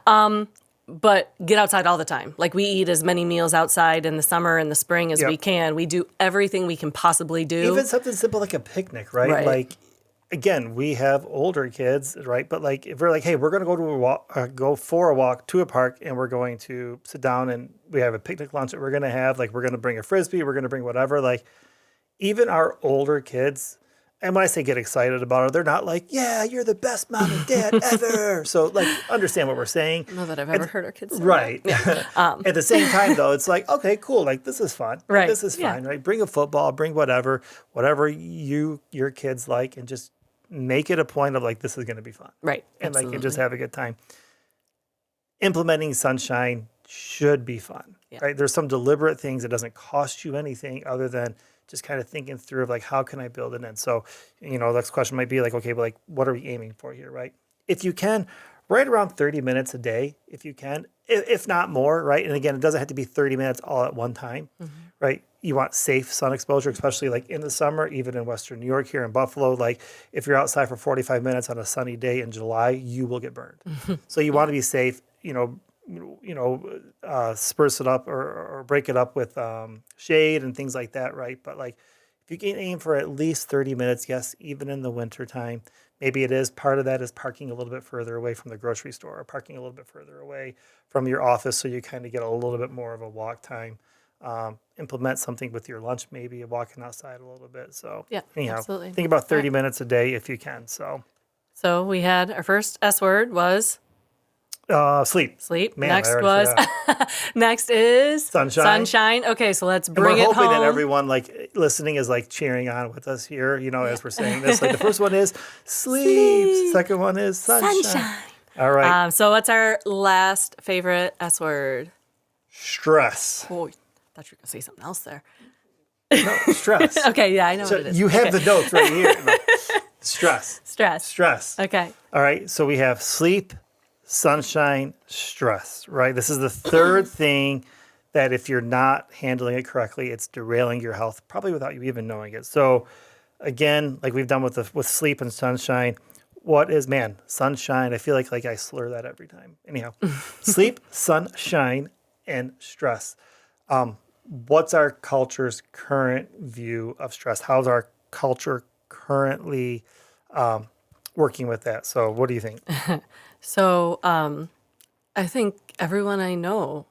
Speaker 1: But get outside all the time. Like, we eat as many meals outside in the summer and the spring as we can. We do everything we can possibly do.
Speaker 2: Even something simple like a picnic, right? Like, again, we have older kids, right? But like, if we're like, hey, we're going to go to a walk, go for a walk to a park, and we're going to sit down and we have a picnic lunch that we're going to have. Like, we're going to bring a Frisbee, we're going to bring whatever. Like, even our older kids, and when I say get excited about it, they're not like, yeah, you're the best mom and dad ever. So, like, understand what we're saying.
Speaker 1: Not that I've ever heard our kids say
Speaker 2: right.
Speaker 1: that. Yeah.
Speaker 2: At the same time, though, it's like, okay, cool. Like, this is fun.
Speaker 1: Right.
Speaker 2: This is fine, right? Bring a football, bring whatever your kids like, and just make it a point of, like, this is going to be fun.
Speaker 1: Right.
Speaker 2: And,
Speaker 1: Absolutely.
Speaker 2: like, and just have a good time. Implementing sunshine should be fun, right? There's some deliberate things that doesn't cost you anything other than just kind of thinking through of, like, how can I build it in? So, the next question might be like, okay, but, like, what are we aiming for here, right? If you can, right around 30 minutes a day, if you can, if not more, right? And again, it doesn't have to be 30 minutes all at one time, right? You want safe sun exposure, especially like in the summer, even in Western New York, here in Buffalo. Like, if you're outside for 45 minutes on a sunny day in July, you will get burned. So you want to be safe, spruce it up or break it up with shade and things like that, right? But, like, if you can aim for at least 30 minutes, yes, even in the winter time, maybe it is part of that is parking a little bit further away from the grocery store, or parking a little bit further away from your office, so you kind of get a little bit more of a walk time. Implement something with your lunch, maybe walking outside a little bit. So anyhow,
Speaker 1: absolutely.
Speaker 2: Think about 30 minutes a day if you can. So
Speaker 1: we had our first S word was
Speaker 2: sleep.
Speaker 1: Sleep.
Speaker 2: Man,
Speaker 1: Next is
Speaker 2: sunshine.
Speaker 1: Okay, so let's
Speaker 2: And
Speaker 1: bring
Speaker 2: we're
Speaker 1: it
Speaker 2: hoping
Speaker 1: home.
Speaker 2: that everyone, like, listening is, like, cheering on with us here, as we're saying this. Like, the first one is sleep. Second one is sunshine. All right.
Speaker 1: So what's our last favorite S word?
Speaker 2: Stress.
Speaker 1: Oh, I thought you were going to say something else there.
Speaker 2: No, stress.
Speaker 1: Okay, yeah, I know
Speaker 2: So
Speaker 1: what it is.
Speaker 2: you have the notes right here. No. Stress.
Speaker 1: Stress.
Speaker 2: Stress.
Speaker 1: Okay.
Speaker 2: All right. So we have sleep, sunshine, stress, right? This is the third thing that if you're not handling it correctly, it's derailing your health, probably without you even knowing it. So again, like we've done with sleep and sunshine, what is sunshine? I feel like I slur that every time. Anyhow, sleep, sunshine, and stress. What's our culture's current view of stress? How's our culture currently working with that? So what do you think?
Speaker 1: So I think everyone I know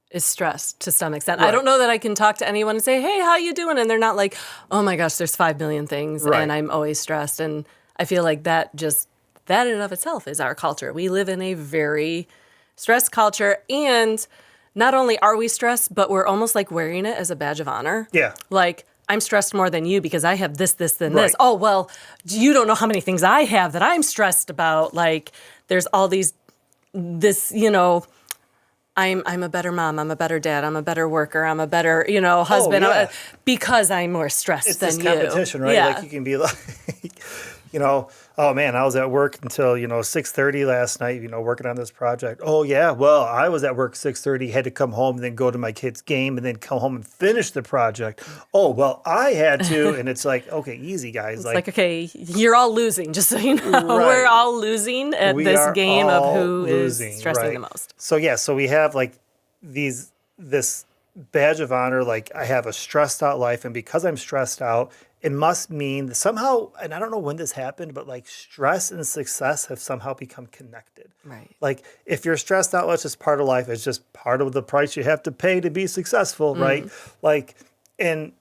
Speaker 1: is stressed to some extent. I
Speaker 2: Right.
Speaker 1: don't know that I can talk to anyone and say, hey, how you doing? And they're not like, oh my gosh, there's 5 million things
Speaker 2: Right.
Speaker 1: and I'm always stressed. And I feel like that in and of itself is our culture. We live in a very stressed culture. And not only are we stressed, but we're almost like wearing it as a badge of honor.
Speaker 2: Yeah.
Speaker 1: Like, I'm stressed more than you because I have this, and
Speaker 2: Right.
Speaker 1: this. Oh, well, you don't know how many things I have that I'm stressed about. Like, there's all I'm a better mom, I'm a better dad, I'm a better worker, I'm a better, husband,
Speaker 2: yeah.
Speaker 1: because I'm more stressed
Speaker 2: It's
Speaker 1: than
Speaker 2: this
Speaker 1: you.
Speaker 2: competition, right?
Speaker 1: Yeah.
Speaker 2: Like you can be like, oh man, I was at work until 6:30 last night, working on this project. Oh yeah, well I was at work 6:30, had to come home and then go to my kid's game and then come home and finish the project. Oh well, I had to, and it's like, okay, easy guys,
Speaker 1: It's like, okay, you're all losing, just so you know.
Speaker 2: Right.
Speaker 1: We're all losing at
Speaker 2: we
Speaker 1: this
Speaker 2: are
Speaker 1: game of
Speaker 2: all
Speaker 1: who
Speaker 2: losing,
Speaker 1: is stressing
Speaker 2: right?
Speaker 1: the most.
Speaker 2: So yeah, so we have like this badge of honor, like I have a stressed out life, and because I'm stressed out, it must mean that somehow, and I don't know when this happened, but like stress and success have somehow become connected.
Speaker 1: Right.
Speaker 2: Like if you're stressed out, it's just part of life. It's just part of the price you have to pay to be successful, right? Like, and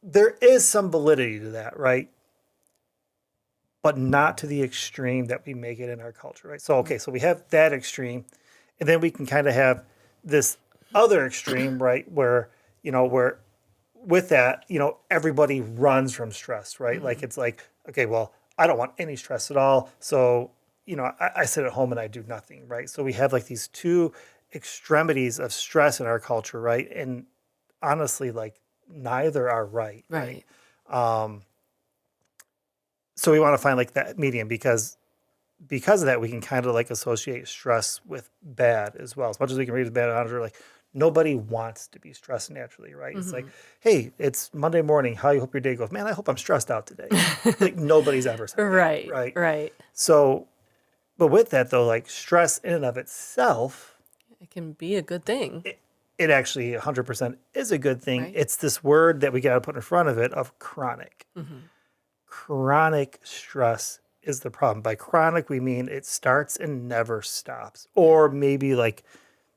Speaker 2: there is some validity to that, right? But not to the extreme that we make it in our culture, right? So, okay, so we have that extreme, and then we can kind of have this other extreme, right? Where with that, everybody runs from stress, right? Like it's like, okay, well, I don't want any stress at all. So, I sit at home and I do nothing, right? So we have like these two extremities of stress in our culture, right? And honestly, like neither are right.
Speaker 1: Right.
Speaker 2: So we want to find like that medium because of that, we can kind of like associate stress with bad as well. As much as we can read the bad on it, like nobody wants to be stressed naturally, right? It's like, hey, it's Monday morning. How you hope your day goes? Man, I hope I'm stressed out today. Like nobody's ever said
Speaker 1: Right.
Speaker 2: that, right?
Speaker 1: Right.
Speaker 2: So, but with that though, like stress in and of itself,
Speaker 1: It can be a good thing.
Speaker 2: it actually 100% is a good thing.
Speaker 1: Right.
Speaker 2: It's this word that we got to put in front of it of chronic. Chronic stress is the problem. By chronic, we mean it starts and never stops, or maybe like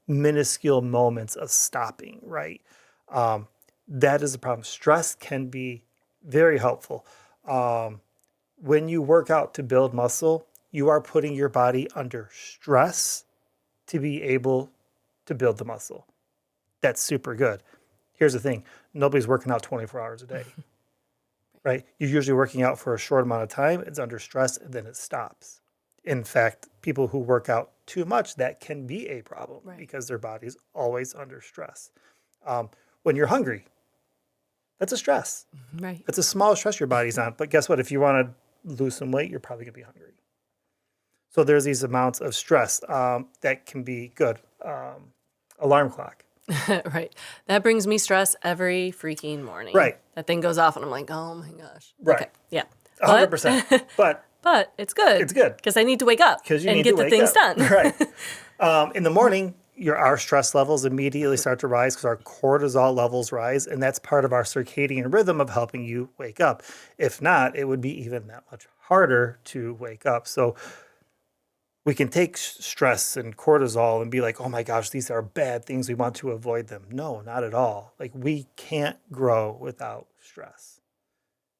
Speaker 2: minuscule moments of stopping, right? That is the problem. Stress can be very helpful. When you work out to build muscle, you are putting your body under stress to be able to build the muscle. That's super good. Here's the thing. Nobody's working out 24 hours a day. Right? You're usually working out for a short amount of time. It's under stress, and then it stops. In fact, people who work out too much, that can be a problem because their body's always under stress. When you're hungry, that's a stress.
Speaker 1: Right.
Speaker 2: It's a small stress your body's on. But guess what? If you want to lose some weight, you're probably going to be hungry. So there's these amounts of stress that can be good. Alarm clock.
Speaker 1: Right. That brings me stress every freaking morning.
Speaker 2: Right.
Speaker 1: That thing goes off and I'm like, oh my gosh.
Speaker 2: Right.
Speaker 1: Okay. Yeah.
Speaker 2: 100%. But
Speaker 1: it's good.
Speaker 2: It's good.
Speaker 1: Because I need to wake up and get the things done.
Speaker 2: Right. In the morning, our stress levels immediately start to rise because our cortisol levels rise, and that's part of our circadian rhythm of helping you wake up. If not, it would be even that much harder to wake up. So we can take stress and cortisol and be like, oh my gosh, these are bad things. We want to avoid them. No, not at all. Like we can't grow without stress.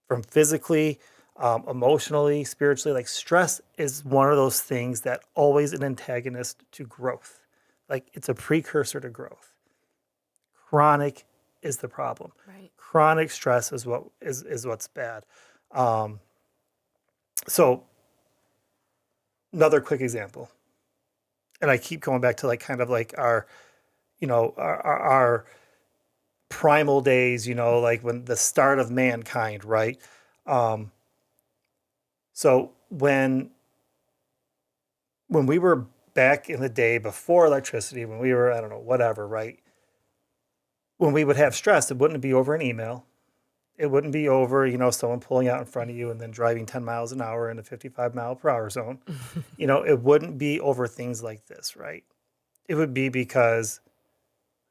Speaker 2: From physically, emotionally, spiritually, like stress is one of those things that always an antagonist to growth. Like it's a precursor to growth. Chronic is the problem.
Speaker 1: Right.
Speaker 2: Chronic stress is what's bad. So another quick example, and I keep going back to like kind of like our, our primal days, like when the start of mankind, right? So when we were back in the day before electricity, when we were, I don't know, whatever, right? When we would have stress, it wouldn't be over an email. It wouldn't be over, someone pulling out in front of you and then driving 10 miles an hour in a 55 mile per hour zone. It wouldn't be over things like this, right? It would be because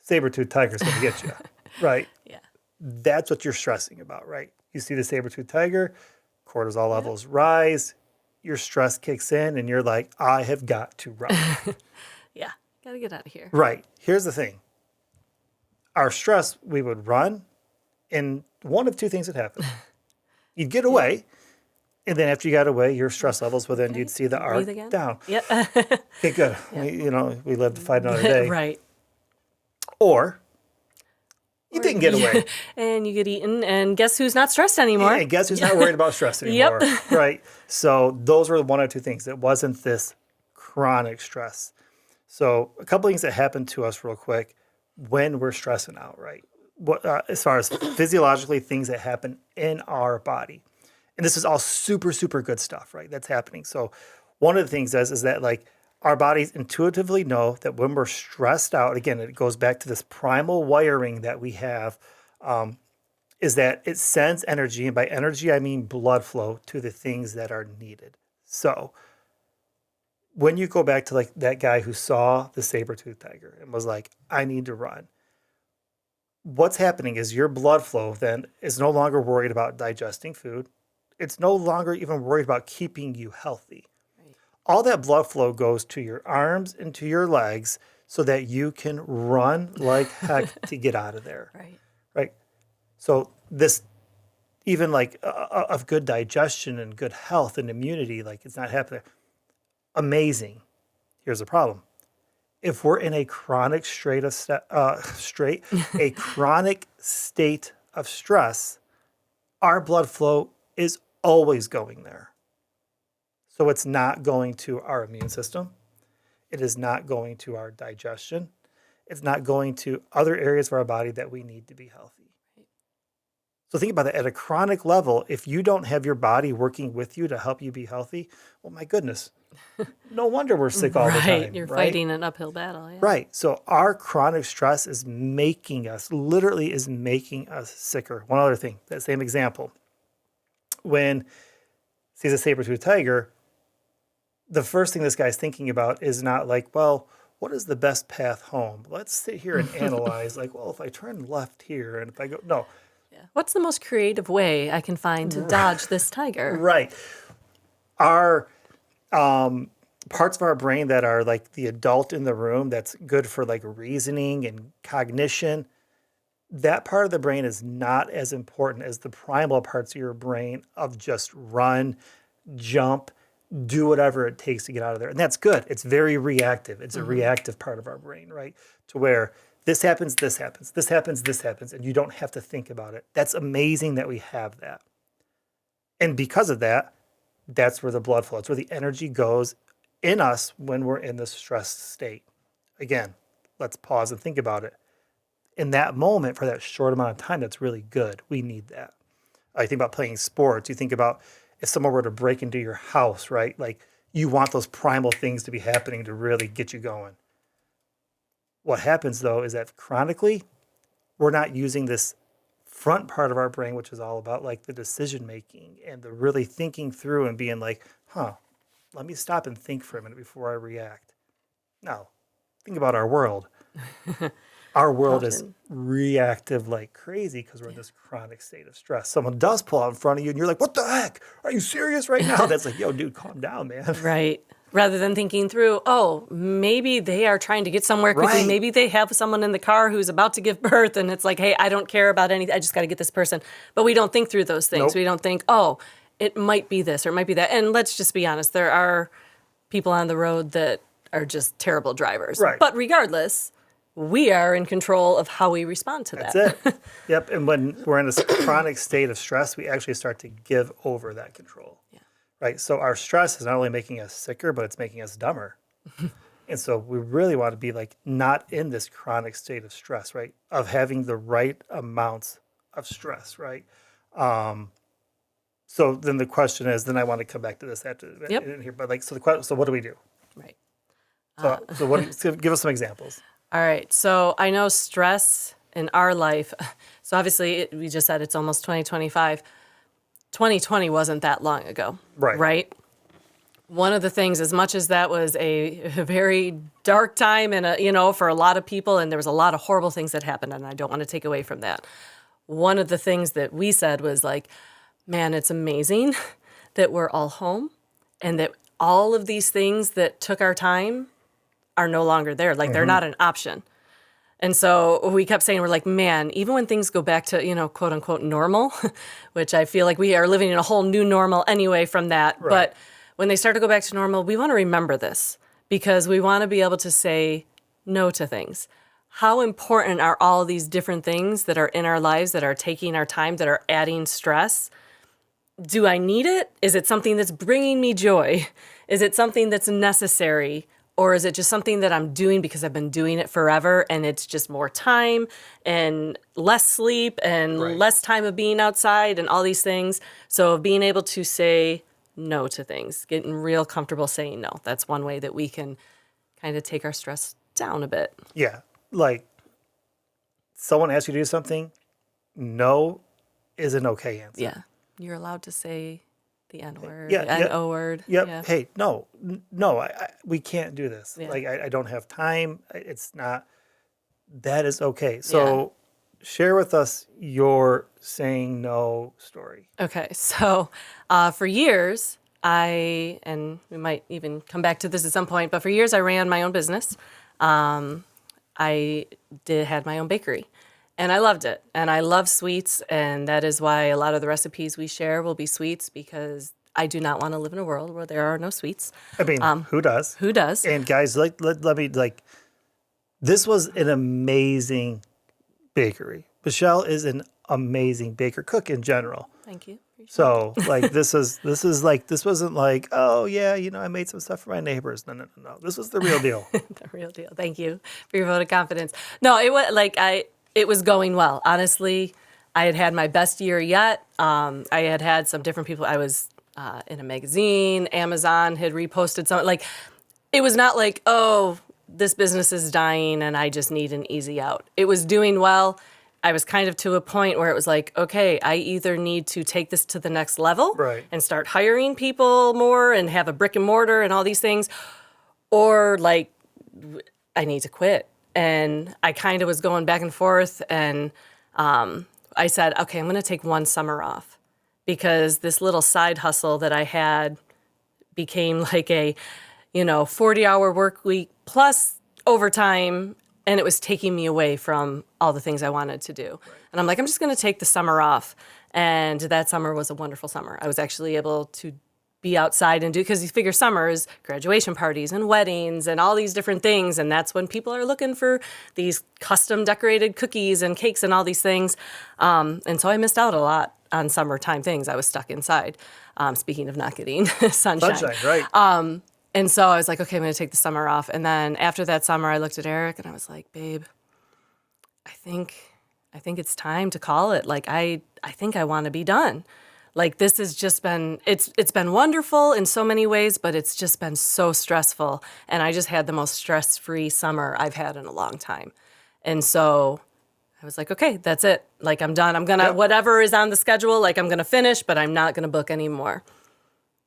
Speaker 2: saber-toothed tiger's going to get you, right?
Speaker 1: Yeah.
Speaker 2: That's what you're stressing about, right? You see the saber-toothed tiger, cortisol levels rise, your stress kicks in, and you're like, I have got to run.
Speaker 1: Yeah. Got to get out of here.
Speaker 2: Right. Here's the thing. Our stress, we would run, and one of two things would happen. You'd get away, and then after you got away, your stress levels, well, then you'd see the arc down.
Speaker 1: Yep.
Speaker 2: Okay, good.
Speaker 1: Yeah.
Speaker 2: We live to fight another day.
Speaker 1: Right.
Speaker 2: Or you didn't get away.
Speaker 1: And you get eaten, and guess who's not stressed anymore?
Speaker 2: And guess who's not worried about stress anymore?
Speaker 1: Yep.
Speaker 2: Right. So those were one or two things. It wasn't this chronic stress. So a couple things that happen to us real quick when we're stressing out, right? As far as physiologically things that happen in our body. And this is all super, super good stuff, right? That's happening. So one of the things is that like our bodies intuitively know that when we're stressed out, again, it goes back to this primal wiring that we have, is that it sends energy, and by energy I mean blood flow, to the things that are needed. So when you go back to like that guy who saw the saber-toothed tiger and was like, I need to run, what's happening is your blood flow then is no longer worried about digesting food. It's no longer even worried about keeping you healthy. Right. All that blood flow goes to your arms and to your legs so that you can run like heck to get out of there.
Speaker 1: Right.
Speaker 2: Right. So this, even like of good digestion and good health and immunity, like it's not happening. Amazing. Here's the problem. If we're in a chronic state of chronic state of stress, our blood flow is always going there. So it's not going to our immune system. It is not going to our digestion. It's not going to other areas of our body that we need to be healthy. So think about it. At a chronic level, if you don't have your body working with you to help you be healthy, well, my goodness, no wonder we're sick all the time.
Speaker 1: Right, you're fighting an uphill battle. Yeah.
Speaker 2: Right. So our chronic stress is literally making us sicker. One other thing, that same example. When sees a saber-toothed tiger, the first thing this guy's thinking about is not like, well, what is the best path home? Let's sit here and analyze, like, well, if I turn left here and if I go, no.
Speaker 1: Yeah. What's the most creative way I can find to dodge this tiger?
Speaker 2: Right. Our parts of our brain that are like the adult in the room that's good for like reasoning and cognition, that part of the brain is not as important as the primal parts of your brain of just run, jump, do whatever it takes to get out of there. And that's good. It's very reactive. It's a reactive part of our brain, right? To where this happens, this happens, this happens, this happens, and you don't have to think about it. That's amazing that we have that. And because of that, that's where the blood flows. It's where the energy goes in us when we're in this stressed state. Again, let's pause and think about it. In that moment, for that short amount of time, that's really good. We need that. I think about playing sports. You think about if someone were to break into your house, right? Like you want those primal things to be happening to really get you going. What happens though is that chronically, we're not using this front part of our brain, which is all about like the decision making and the really thinking through and being like, let me stop and think for a minute before I react. Now, think about our world. Our world is reactive like crazy because we're in this chronic state of stress. Someone does pull out in front of you and you're like, what the heck? Are you serious right now? That's like, yo, dude, calm down, man.
Speaker 1: Right. Rather than thinking through, oh, maybe they are trying to get somewhere quickly.
Speaker 2: Right.
Speaker 1: Maybe they have someone in the car who's about to give birth and it's like, hey, I don't care about anything. I just got to get this person. But we don't think through those things.
Speaker 2: Nope.
Speaker 1: We don't think, oh, it might be this or it might be that. And let's just be honest. There are people on the road that are just terrible drivers.
Speaker 2: Right.
Speaker 1: But regardless, we are in control of how we respond to that.
Speaker 2: That's it. Yep. And when we're in this chronic state of stress, we actually start to give over that control. Yeah. Right. So our stress is not only making us sicker, but it's making us dumber. And so we really want to be like not in this chronic state of stress, right? Of having the right amounts of stress, right? So then the question is, then I want to come back to this after
Speaker 1: Yep.
Speaker 2: in here, but like, so the question, so what do we do?
Speaker 1: Right.
Speaker 2: So what? So give us some examples.
Speaker 1: All right. So I know stress in our life. So obviously, we just said it's almost 2025. 2020 wasn't that long ago.
Speaker 2: Right.
Speaker 1: Right. One of the things, as much as that was a very dark time and, for a lot of people, and there was a lot of horrible things that happened, and I don't want to take away from that. One of the things that we said was like, man, it's amazing that we're all home and that all of these things that took our time are no longer there. Like they're not an option. And so we kept saying, we're like, man, even when things go back to, quote unquote, normal, which I feel like we are living in a whole new normal anyway from that.
Speaker 2: Right.
Speaker 1: But when they start to go back to normal, we want to remember this because we want to be able to say no to things. How important are all these different things that are in our lives that are taking our time, that are adding stress? Do I need it? Is it something that's bringing me joy? Is it something that's necessary? Or is it just something that I'm doing because I've been doing it forever and it's just more time and less sleep and
Speaker 2: Right.
Speaker 1: less time of being outside and all these things? So being able to say no to things, getting real comfortable saying no. That's one way that we can kind of take our stress down a bit.
Speaker 2: Yeah. Like someone asks you to do something, no is an okay answer.
Speaker 1: Yeah. You're allowed to say the N word,
Speaker 2: Yeah,
Speaker 1: the
Speaker 2: yeah.
Speaker 1: N-O word.
Speaker 2: Yep.
Speaker 1: Yeah.
Speaker 2: Hey, no, we can't do this.
Speaker 1: Yeah.
Speaker 2: Like, I don't have time. It's not, that is okay. So share with us your saying no story.
Speaker 1: Okay, so for years, and we might even come back to this at some point, but for years I ran my own business. I had my own bakery, and I loved it. And I love sweets, and that is why a lot of the recipes we share will be sweets because I do not want to live in a world where there are no sweets.
Speaker 2: I mean, who does?
Speaker 1: Who does?
Speaker 2: And guys, let me like, this was an amazing bakery. Michelle is an amazing baker, cook in general.
Speaker 1: Thank you.
Speaker 2: So like this wasn't like, oh yeah, I made some stuff for my neighbors. No. This was the real deal.
Speaker 1: The real deal. Thank you for your vote of confidence. No, it was going well. Honestly, I had my best year yet. I had some different people. I was in a magazine. Amazon had reposted something. Like, it was not like, oh, this business is dying and I just need an easy out. It was doing well. I was kind of to a point where it was like, okay, I either need to take this to the next level
Speaker 2: Right.
Speaker 1: and start hiring people more and have a brick and mortar and all these things, or like I need to quit. And I kind of was going back and forth, and I said, okay, I'm going to take one summer off because this little side hustle that I had became like a 40-hour work week plus overtime, and it was taking me away from all the things I wanted to do. Right. And I'm like, I'm just going to take the summer off. And that summer was a wonderful summer. I was actually able to be outside and do, because you figure summer is graduation parties and weddings and all these different things. And that's when people are looking for these custom decorated cookies and cakes and all these things. And so I missed out a lot on summertime things. I was stuck inside. Speaking of not getting sunshine.
Speaker 2: Right.
Speaker 1: And so I was like, okay, I'm going to take the summer off. And then after that summer, I looked at Eric and I was like, babe, I think it's time to call it. Like, I think I want to be done. Like, this has just been, it's been wonderful in so many ways, but it's just been so stressful. And I just had the most stress-free summer I've had in a long time. And so I was like, okay, that's it. Like, I'm done. I'm going to, whatever is on the schedule, like, I'm going to finish, but I'm not going to book anymore.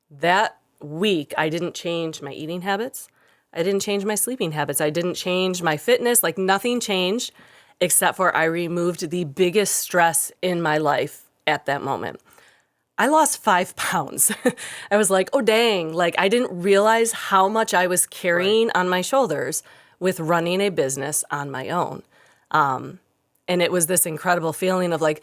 Speaker 1: That week, I didn't change my eating habits. I didn't change my sleeping habits. I didn't change my fitness. Like, nothing changed except for I removed the biggest stress in my life at that moment. I lost 5 pounds. I was like, oh, dang. Like, I didn't realize how much I was carrying on my shoulders with running a business on my own. And it was this incredible feeling of like,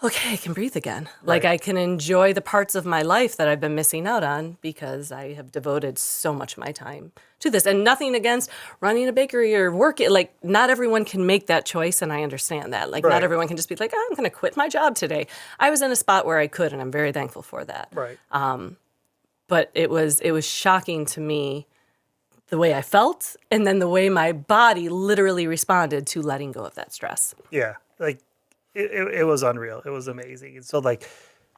Speaker 1: okay, I can breathe again. Like, I can enjoy the parts of my life that I've been missing out on because I have devoted so much of my time to this. And nothing against running a bakery or working. Like, not everyone can make that choice, and I understand that. Like, not everyone can just be like, oh, I'm going to quit my job today. I was in a spot where I could, and I'm very thankful for that.
Speaker 2: Right.
Speaker 1: But it was shocking to me the way I felt, and then the way my body literally responded to letting go of that stress.
Speaker 2: Yeah, like it was unreal. It was amazing. And so like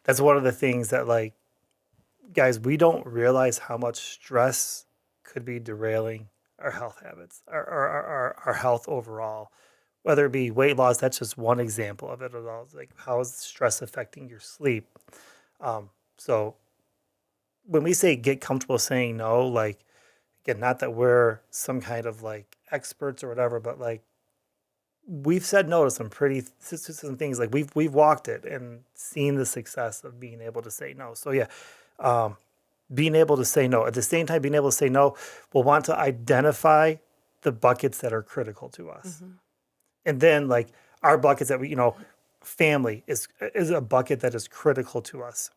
Speaker 2: that's one of the things that like guys, we don't realize how much stress could be derailing our health habits, our health overall. Whether it be weight loss, that's just one example of it at all. It's like how is stress affecting your sleep? So when we say get comfortable saying no, like again, not that we're some kind of like experts or whatever, but like we've said no to some things. Like we've walked it and seen the success of being able to say no. So yeah, being able to say no. At the same time, being able to say no, we'll want to identify the buckets that are critical to us. And then like our buckets that we, family is a bucket that is critical to us.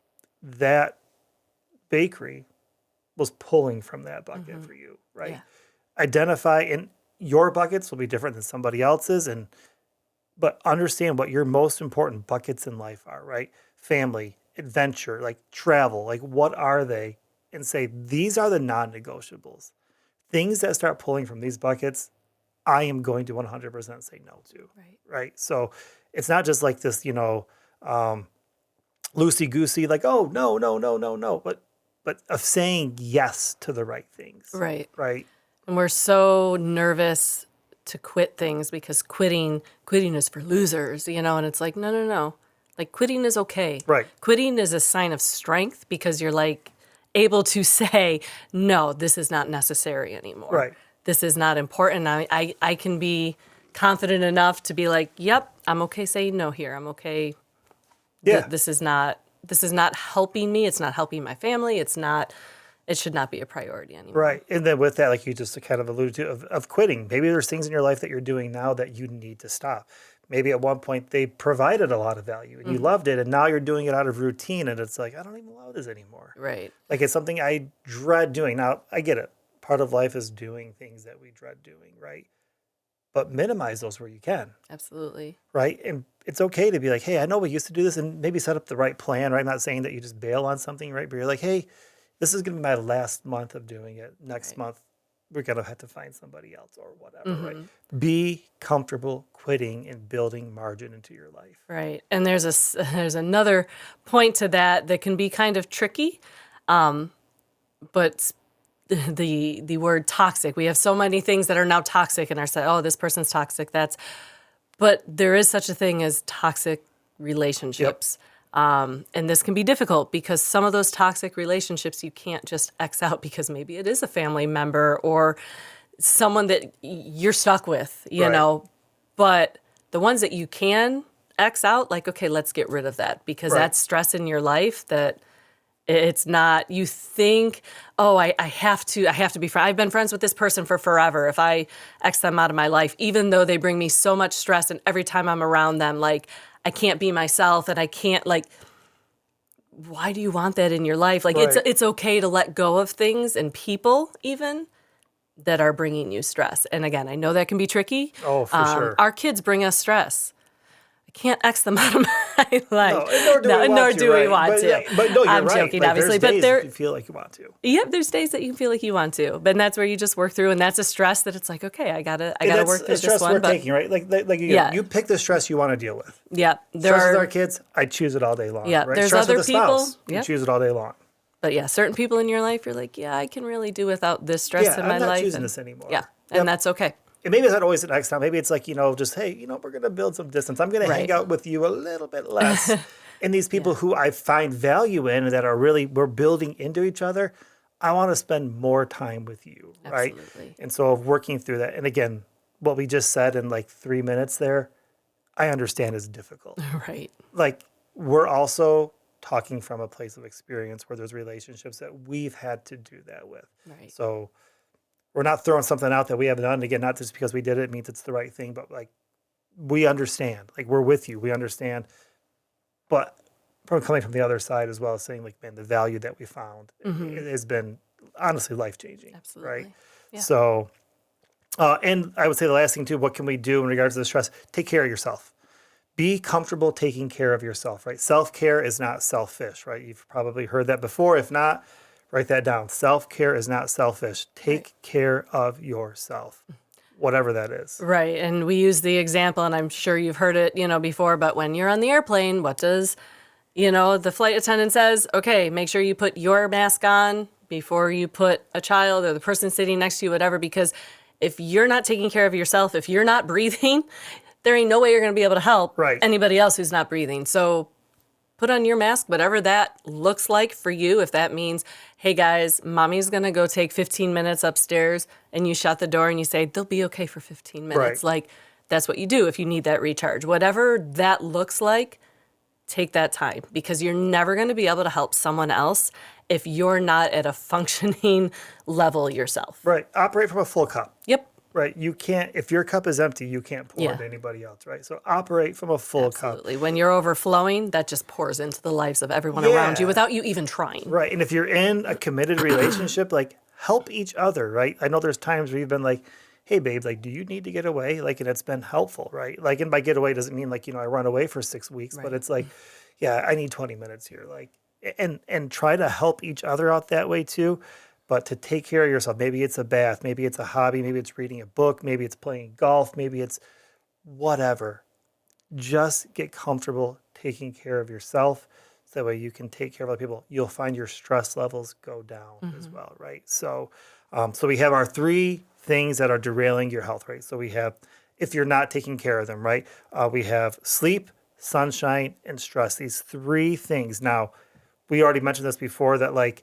Speaker 2: That bakery was pulling from that bucket for you, right?
Speaker 1: Yeah.
Speaker 2: Identify, and your buckets will be different than somebody else's, but understand what your most important buckets in life are, right? Family, adventure, like travel, like what are they? And say, these are the non-negotiables. Things that start pulling from these buckets, I am going to 100% say no to, right? So it's not just like this, loosey-goosey, like, oh, no, no, no, no, no, but of saying yes to the right things.
Speaker 1: Right.
Speaker 2: Right.
Speaker 1: And we're so nervous to quit things because quitting is for losers, and it's like, no, no, no. Like quitting is okay.
Speaker 2: Right.
Speaker 1: Quitting is a sign of strength because you're like able to say, no, this is not necessary anymore.
Speaker 2: Right.
Speaker 1: This is not important. I can be confident enough to be like, yep, I'm okay saying no here. I'm okay.
Speaker 2: Yeah.
Speaker 1: This is not helping me. It's not helping my family. It should not be a priority anymore.
Speaker 2: Right. And then with that, like you just kind of alluded to, of quitting, maybe there's things in your life that you're doing now that you need to stop. Maybe at one point they provided a lot of value and you loved it, and now you're doing it out of routine, and it's like, I don't even love this anymore.
Speaker 1: Right.
Speaker 2: Like it's something I dread doing. Now, I get it. Part of life is doing things that we dread doing, right? But minimize those where you can.
Speaker 1: Absolutely.
Speaker 2: Right? And it's okay to be like, hey, I know we used to do this, and maybe set up the right plan, right? I'm not saying that you just bail on something, right? But you're like, hey, this is going to be my last month of doing it. Next month, we're going to have to find somebody else or whatever, right? Be comfortable quitting and building margin into your life.
Speaker 1: Right. And there's another point to that can be kind of tricky. But the word toxic, we have so many things that are now toxic in our set. Oh, this person's toxic. But there is such a thing as toxic relationships. And this can be difficult because some of those toxic relationships you can't just X out because maybe it is a family member or someone that you're stuck with, you know. But the ones that you can X out, like, okay, let's get rid of that because that's stress in your life that it's not, you think, oh, I have to be friends. I've been friends with this person for forever. If I X them out of my life, even though they bring me so much stress and every time I'm around them, like, I can't be myself and I can't, like, why do you want that in your life? Like, it's okay to let go of things and people even that are bringing you stress. And again, I know that can be tricky.
Speaker 2: Oh, for sure.
Speaker 1: Our kids bring us stress. I can't X them out of my life.
Speaker 2: No, nor do we want to.
Speaker 1: But no, you're
Speaker 2: I'm
Speaker 1: right.
Speaker 2: joking,
Speaker 1: Like,
Speaker 2: obviously.
Speaker 1: But
Speaker 2: There's days you feel like you want to.
Speaker 1: Yep, there's days that you feel like you want to. But that's where you just work through, and that's a stress that it's like, okay, I gotta work through this one.
Speaker 2: Stress we're taking, right? Like you pick the stress you want to deal with.
Speaker 1: Yep.
Speaker 2: Stress with our kids, I choose it all day long.
Speaker 1: Yeah,
Speaker 2: right?
Speaker 1: there's
Speaker 2: stress
Speaker 1: other
Speaker 2: with a
Speaker 1: people.
Speaker 2: Spouse, you choose it all day long.
Speaker 1: But yeah, certain people in your life, you're like, yeah, I can really do without this stress in my life.
Speaker 2: I'm not choosing this anymore.
Speaker 1: Yeah, and that's okay.
Speaker 2: And maybe it's not always the next time. Maybe it's like, just, hey, we're going to build some distance. I'm going to hang out with you a little bit less. And these people who I find value in and that are really, we're building into each other, I want to spend more time with you, right?
Speaker 1: Absolutely.
Speaker 2: And so working through that. And again, what we just said in like 3 minutes there, I understand is difficult.
Speaker 1: Right.
Speaker 2: Like we're also talking from a place of experience where there's relationships that we've had to do that with.
Speaker 1: Right.
Speaker 2: So we're not throwing something out that we haven't done. Again, not just because we did it means it's the right thing, but like we understand. Like we're with you. We understand. But from coming from the other side as well, saying like, man, the value that we found it has been honestly life-changing.
Speaker 1: Absolutely.
Speaker 2: Right?
Speaker 1: Yeah.
Speaker 2: So, and I would say the last thing too, what can we do in regards to the stress? Take care of yourself. Be comfortable taking care of yourself, right? Self-care is not selfish, right? You've probably heard that before. If not, Write that down. Self-care is not selfish. Take care of yourself, whatever that is.
Speaker 1: Right. And we use the example, and I'm sure you've heard it, before, but when you're on the airplane, what does, the flight attendant says? Okay, make sure you put your mask on before you put a child or the person sitting next to you, whatever, because if you're not taking care of yourself, if you're not breathing, there ain't no way you're going to be able to help anybody else who's not breathing. So put on your mask, whatever that looks like for you. If that means, hey guys, mommy's going to go take 15 minutes upstairs, and you shut the door and you say, they'll be okay for 15 minutes.
Speaker 2: Right.
Speaker 1: Like, that's what you do if you need that recharge. Whatever that looks like, take that time, because you're never going to be able to help someone else if you're not at a functioning level yourself.
Speaker 2: Right. Operate from a full cup.
Speaker 1: Yep.
Speaker 2: Right. You can't, if your cup is empty, you can't pour into anybody else. Right. So operate from a full cup.
Speaker 1: Absolutely. When you're overflowing, that just pours into the lives of everyone around you without you even trying.
Speaker 2: Right. And if you're in a committed relationship, like, help each other. Right. I know there's times where you've been like, hey, babe, like, do you need to get away? Like, and it's been helpful. Right. Like, and by get away doesn't mean like, I run away for 6 weeks, but it's like, yeah, I need 20 minutes here. Like, and try to help each other out that way too. But to take care of yourself, maybe it's a bath, maybe it's a hobby, maybe it's reading a book, maybe it's playing golf, maybe it's whatever. Just get comfortable taking care of yourself, so that way you can take care of other people. You'll find your stress levels go down as well, right? So, so we have our 3 things that are derailing your health, right? So we have, if you're not taking care of them, right? We have sleep, sunshine, and stress. These 3 things. Now, we already mentioned this before, that like,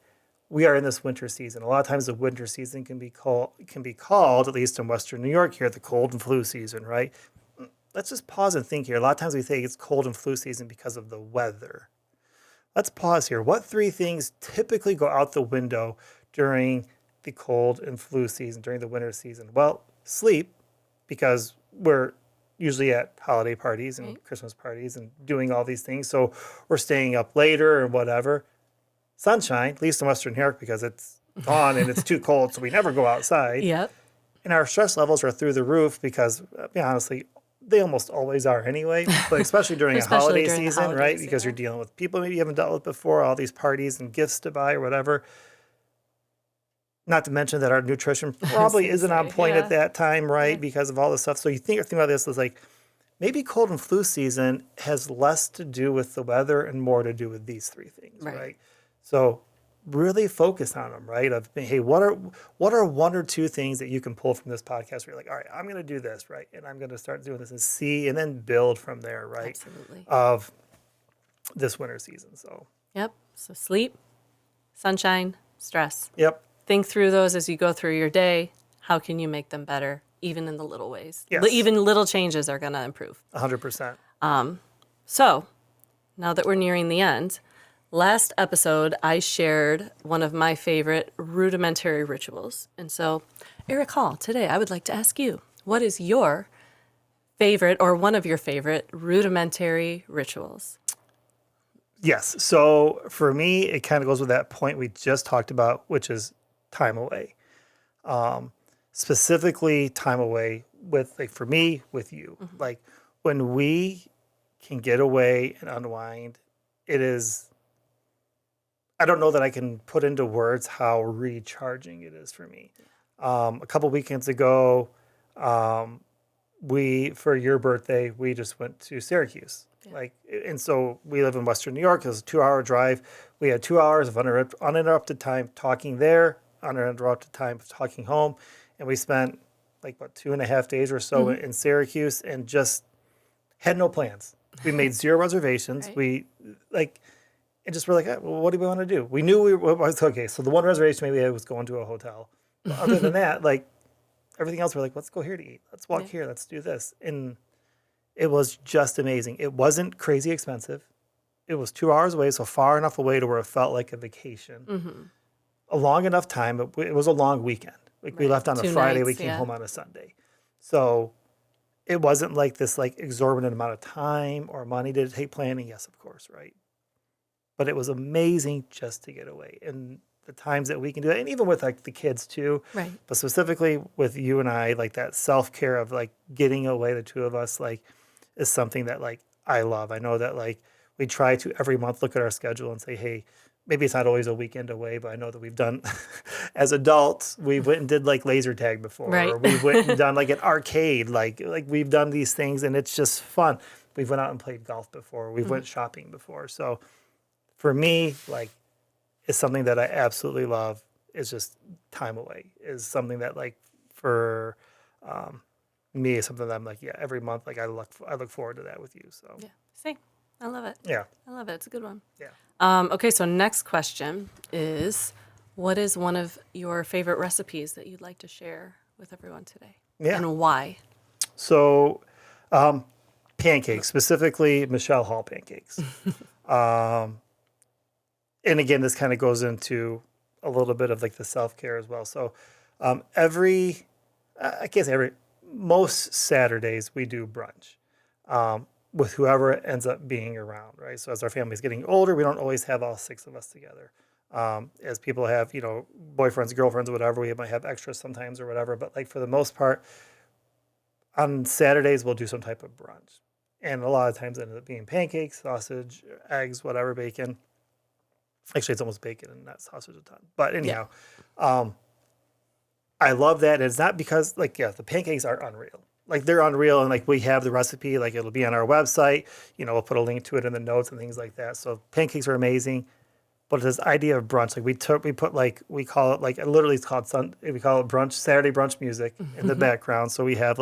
Speaker 2: we are in this winter season. A lot of times the winter season can be called, at least in Western New York here, the cold and flu season, right? Let's just pause and think here. A lot of times we say it's cold and flu season because of the weather. Let's pause here. What 3 things typically go out the window during the cold and flu season, during the winter season? Well, sleep, because we're usually at holiday parties and Christmas parties and doing all these things. So we're staying up later and whatever. Sunshine, at least in Western New York, because it's on and it's too cold, so we never go outside.
Speaker 1: Yep.
Speaker 2: And our stress levels are through the roof because, honestly, they almost always are anyway, but especially during a holiday season, right? Because you're dealing with people maybe you haven't dealt with before, all these parties and gifts to buy or whatever. Not to mention that our nutrition probably isn't on point at that time, right? Because of all this stuff. So you think about this as like, maybe cold and flu season has less to do with the weather and more to do with these 3 things, right? So really focus on them, right? Of, hey, what are 1 or 2 things that you can pull from this podcast where you're like, all right, I'm going to do this, right? And I'm going to start doing this and see, and then build from there, right?
Speaker 1: Absolutely.
Speaker 2: Of this winter season. So.
Speaker 1: Yep. So sleep, sunshine, stress.
Speaker 2: Yep.
Speaker 1: Think through those as you go through your day. How can you make them better, even in the little ways?
Speaker 2: Yes.
Speaker 1: Even little changes are going to improve.
Speaker 2: 100%.
Speaker 1: So now that we're nearing the end, last episode, I shared one of my favorite rudimentary rituals. And so, Eric Hall, today I would like to ask you, what is your favorite or one of your favorite rudimentary rituals?
Speaker 2: Yes. So for me, it kind of goes with that point we just talked about, which is time away. Specifically, time away with, like, for me, with you. Like, when we can get away and unwind, it is, I don't know that I can put into words how recharging it is for me. A couple weekends ago, for your birthday, we just went to Syracuse. And so we live in Western New York. It was a 2-hour drive. We had 2 hours of uninterrupted time talking there, uninterrupted time talking home. And we spent 2.5 days or so in Syracuse and just had no plans. We made 0 reservations. We and just were like, well, what do we want to do? We knew we were, okay, so the one reservation maybe we had was going to a hotel. But other than that, everything else, we're like, let's go here to eat. Let's walk here. Let's do this. And it was just amazing. It wasn't crazy expensive. It was 2 hours away, so far enough away to where it felt like a vacation. A long enough time. It was a long weekend. We left on a Friday. We came home on a Sunday. So it wasn't like this exorbitant amount of time or money. Did it take planning? Yes, of course, right? But it was amazing just to get away. And the times that we can do that, and even with the kids too. Right. But specifically with you and I, that self-care of getting away, the two of us, is something that I love. I know that we try to every month look at our schedule and say, hey, maybe it's not always a weekend away, but I know that we've done, as adults, we went and did like laser tag before,
Speaker 1: Right.
Speaker 2: or we went and done like an arcade, like we've done these things and it's just fun. We've went out and played golf before. We've went shopping before. So for me, like, it's something that I absolutely love. Is just time away. Is something that like for me is something that I'm like, yeah, every month, like I look forward to that with you. So
Speaker 1: Yeah. See, I love it.
Speaker 2: yeah,
Speaker 1: I love it. It's a good one.
Speaker 2: yeah.
Speaker 1: Okay, so next question is, what is one of your favorite recipes that you'd like to share with everyone today?
Speaker 2: Yeah.
Speaker 1: And why?
Speaker 2: So pancakes, specifically Michelle Hall pancakes. And again, this kind of goes into a little bit of like the self-care as well. So most Saturdays we do brunch with whoever ends up being around, right? So as our family's getting older, we don't always have all 6 of us together. As people have, boyfriends, girlfriends, whatever, we might have extras sometimes or whatever. But like for the most part, on Saturdays, we'll do some type of brunch. And a lot of times it ends up being pancakes, sausage, eggs, whatever, bacon. Actually, it's almost bacon and not sausage a ton. But anyhow, I love that. And it's not because, the pancakes are unreal. Like, they're unreal, and, we have the recipe. Like, it'll be on our website. We'll put a link to it in the notes and things like that. So pancakes are amazing. But this idea of brunch, we call it, literally it's called we call it brunch, Saturday brunch music in the background. So we have,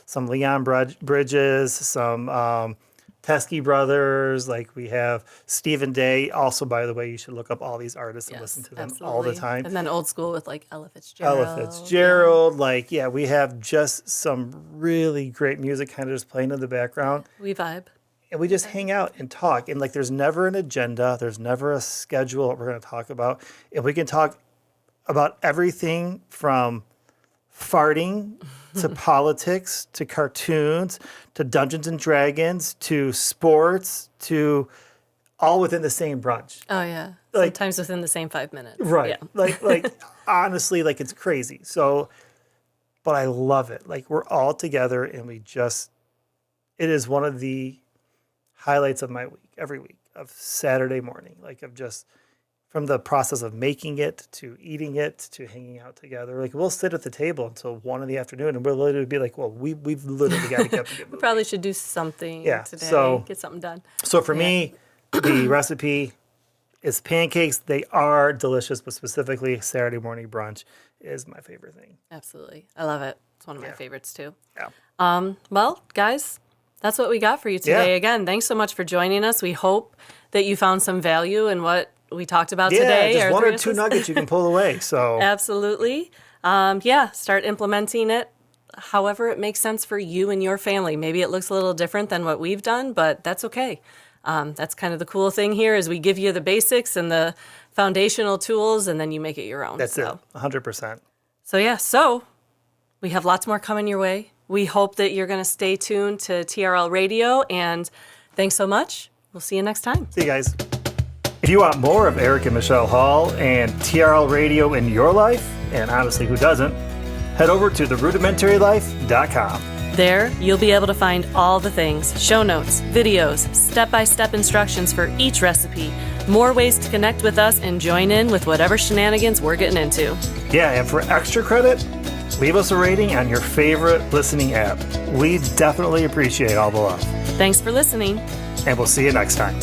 Speaker 2: some Leon Bridges, some Teskey Brothers, we have Stephen Day. Also, by the way, you should look up all these artists and listen to them all the time.
Speaker 1: And then old school with Ella Fitzgerald.
Speaker 2: Ella Fitzgerald. We have just some really great music kind of just playing in the background.
Speaker 1: We vibe.
Speaker 2: And we just hang out and talk. And there's never an agenda. There's never a schedule what we're going to talk about. And we can talk about everything from farting to politics, to cartoons, to Dungeons and Dragons, to sports, to all within the same brunch.
Speaker 1: Oh yeah, sometimes within the same 5 minutes.
Speaker 2: Right.
Speaker 1: Yeah.
Speaker 2: Honestly, it's crazy. So, but I love it. We're all together, and it is one of the highlights of my week, every week, of Saturday morning, of just. From the process of making it to eating it to hanging out together, we'll sit at the table until 1 in the afternoon, and we'll literally be like, "Well, we've literally got to get up and get moving."
Speaker 1: We probably should do something today.
Speaker 2: So,
Speaker 1: get something done.
Speaker 2: So for me, the recipe is pancakes. They are delicious, but specifically Saturday morning brunch is my favorite thing.
Speaker 1: Absolutely, I love it. It's one of my favorites too.
Speaker 2: Yeah.
Speaker 1: Well, guys, that's what we got for you today.
Speaker 2: Yeah.
Speaker 1: Again, thanks so much for joining us. We hope that you found some value in what we talked about today.
Speaker 2: Yeah, just 1 or 2 nuggets you can pull away. So
Speaker 1: absolutely. Start implementing it however it makes sense for you and your family. Maybe it looks a little different than what we've done, but that's okay. That's kind of the cool thing here is we give you the basics and the foundational tools, and then you make it your own.
Speaker 2: That's it, 100%.
Speaker 1: So we have lots more coming your way. We hope that you're going to stay tuned to TRL Radio, and thanks so much. We'll see you next time.
Speaker 2: See you guys. If you want more of Eric and Michelle Hall and TRL Radio in your life, and honestly, who doesn't, head over to theRudimentaryLife.com.
Speaker 1: There, you'll be able to find all the things, show notes, videos, step-by-step instructions for each recipe, more ways to connect with us and join in with whatever shenanigans we're getting into.
Speaker 2: Yeah, and for extra credit, leave us a rating on your favorite listening app. We definitely appreciate all the love.
Speaker 1: Thanks for listening.
Speaker 2: And we'll see you next time.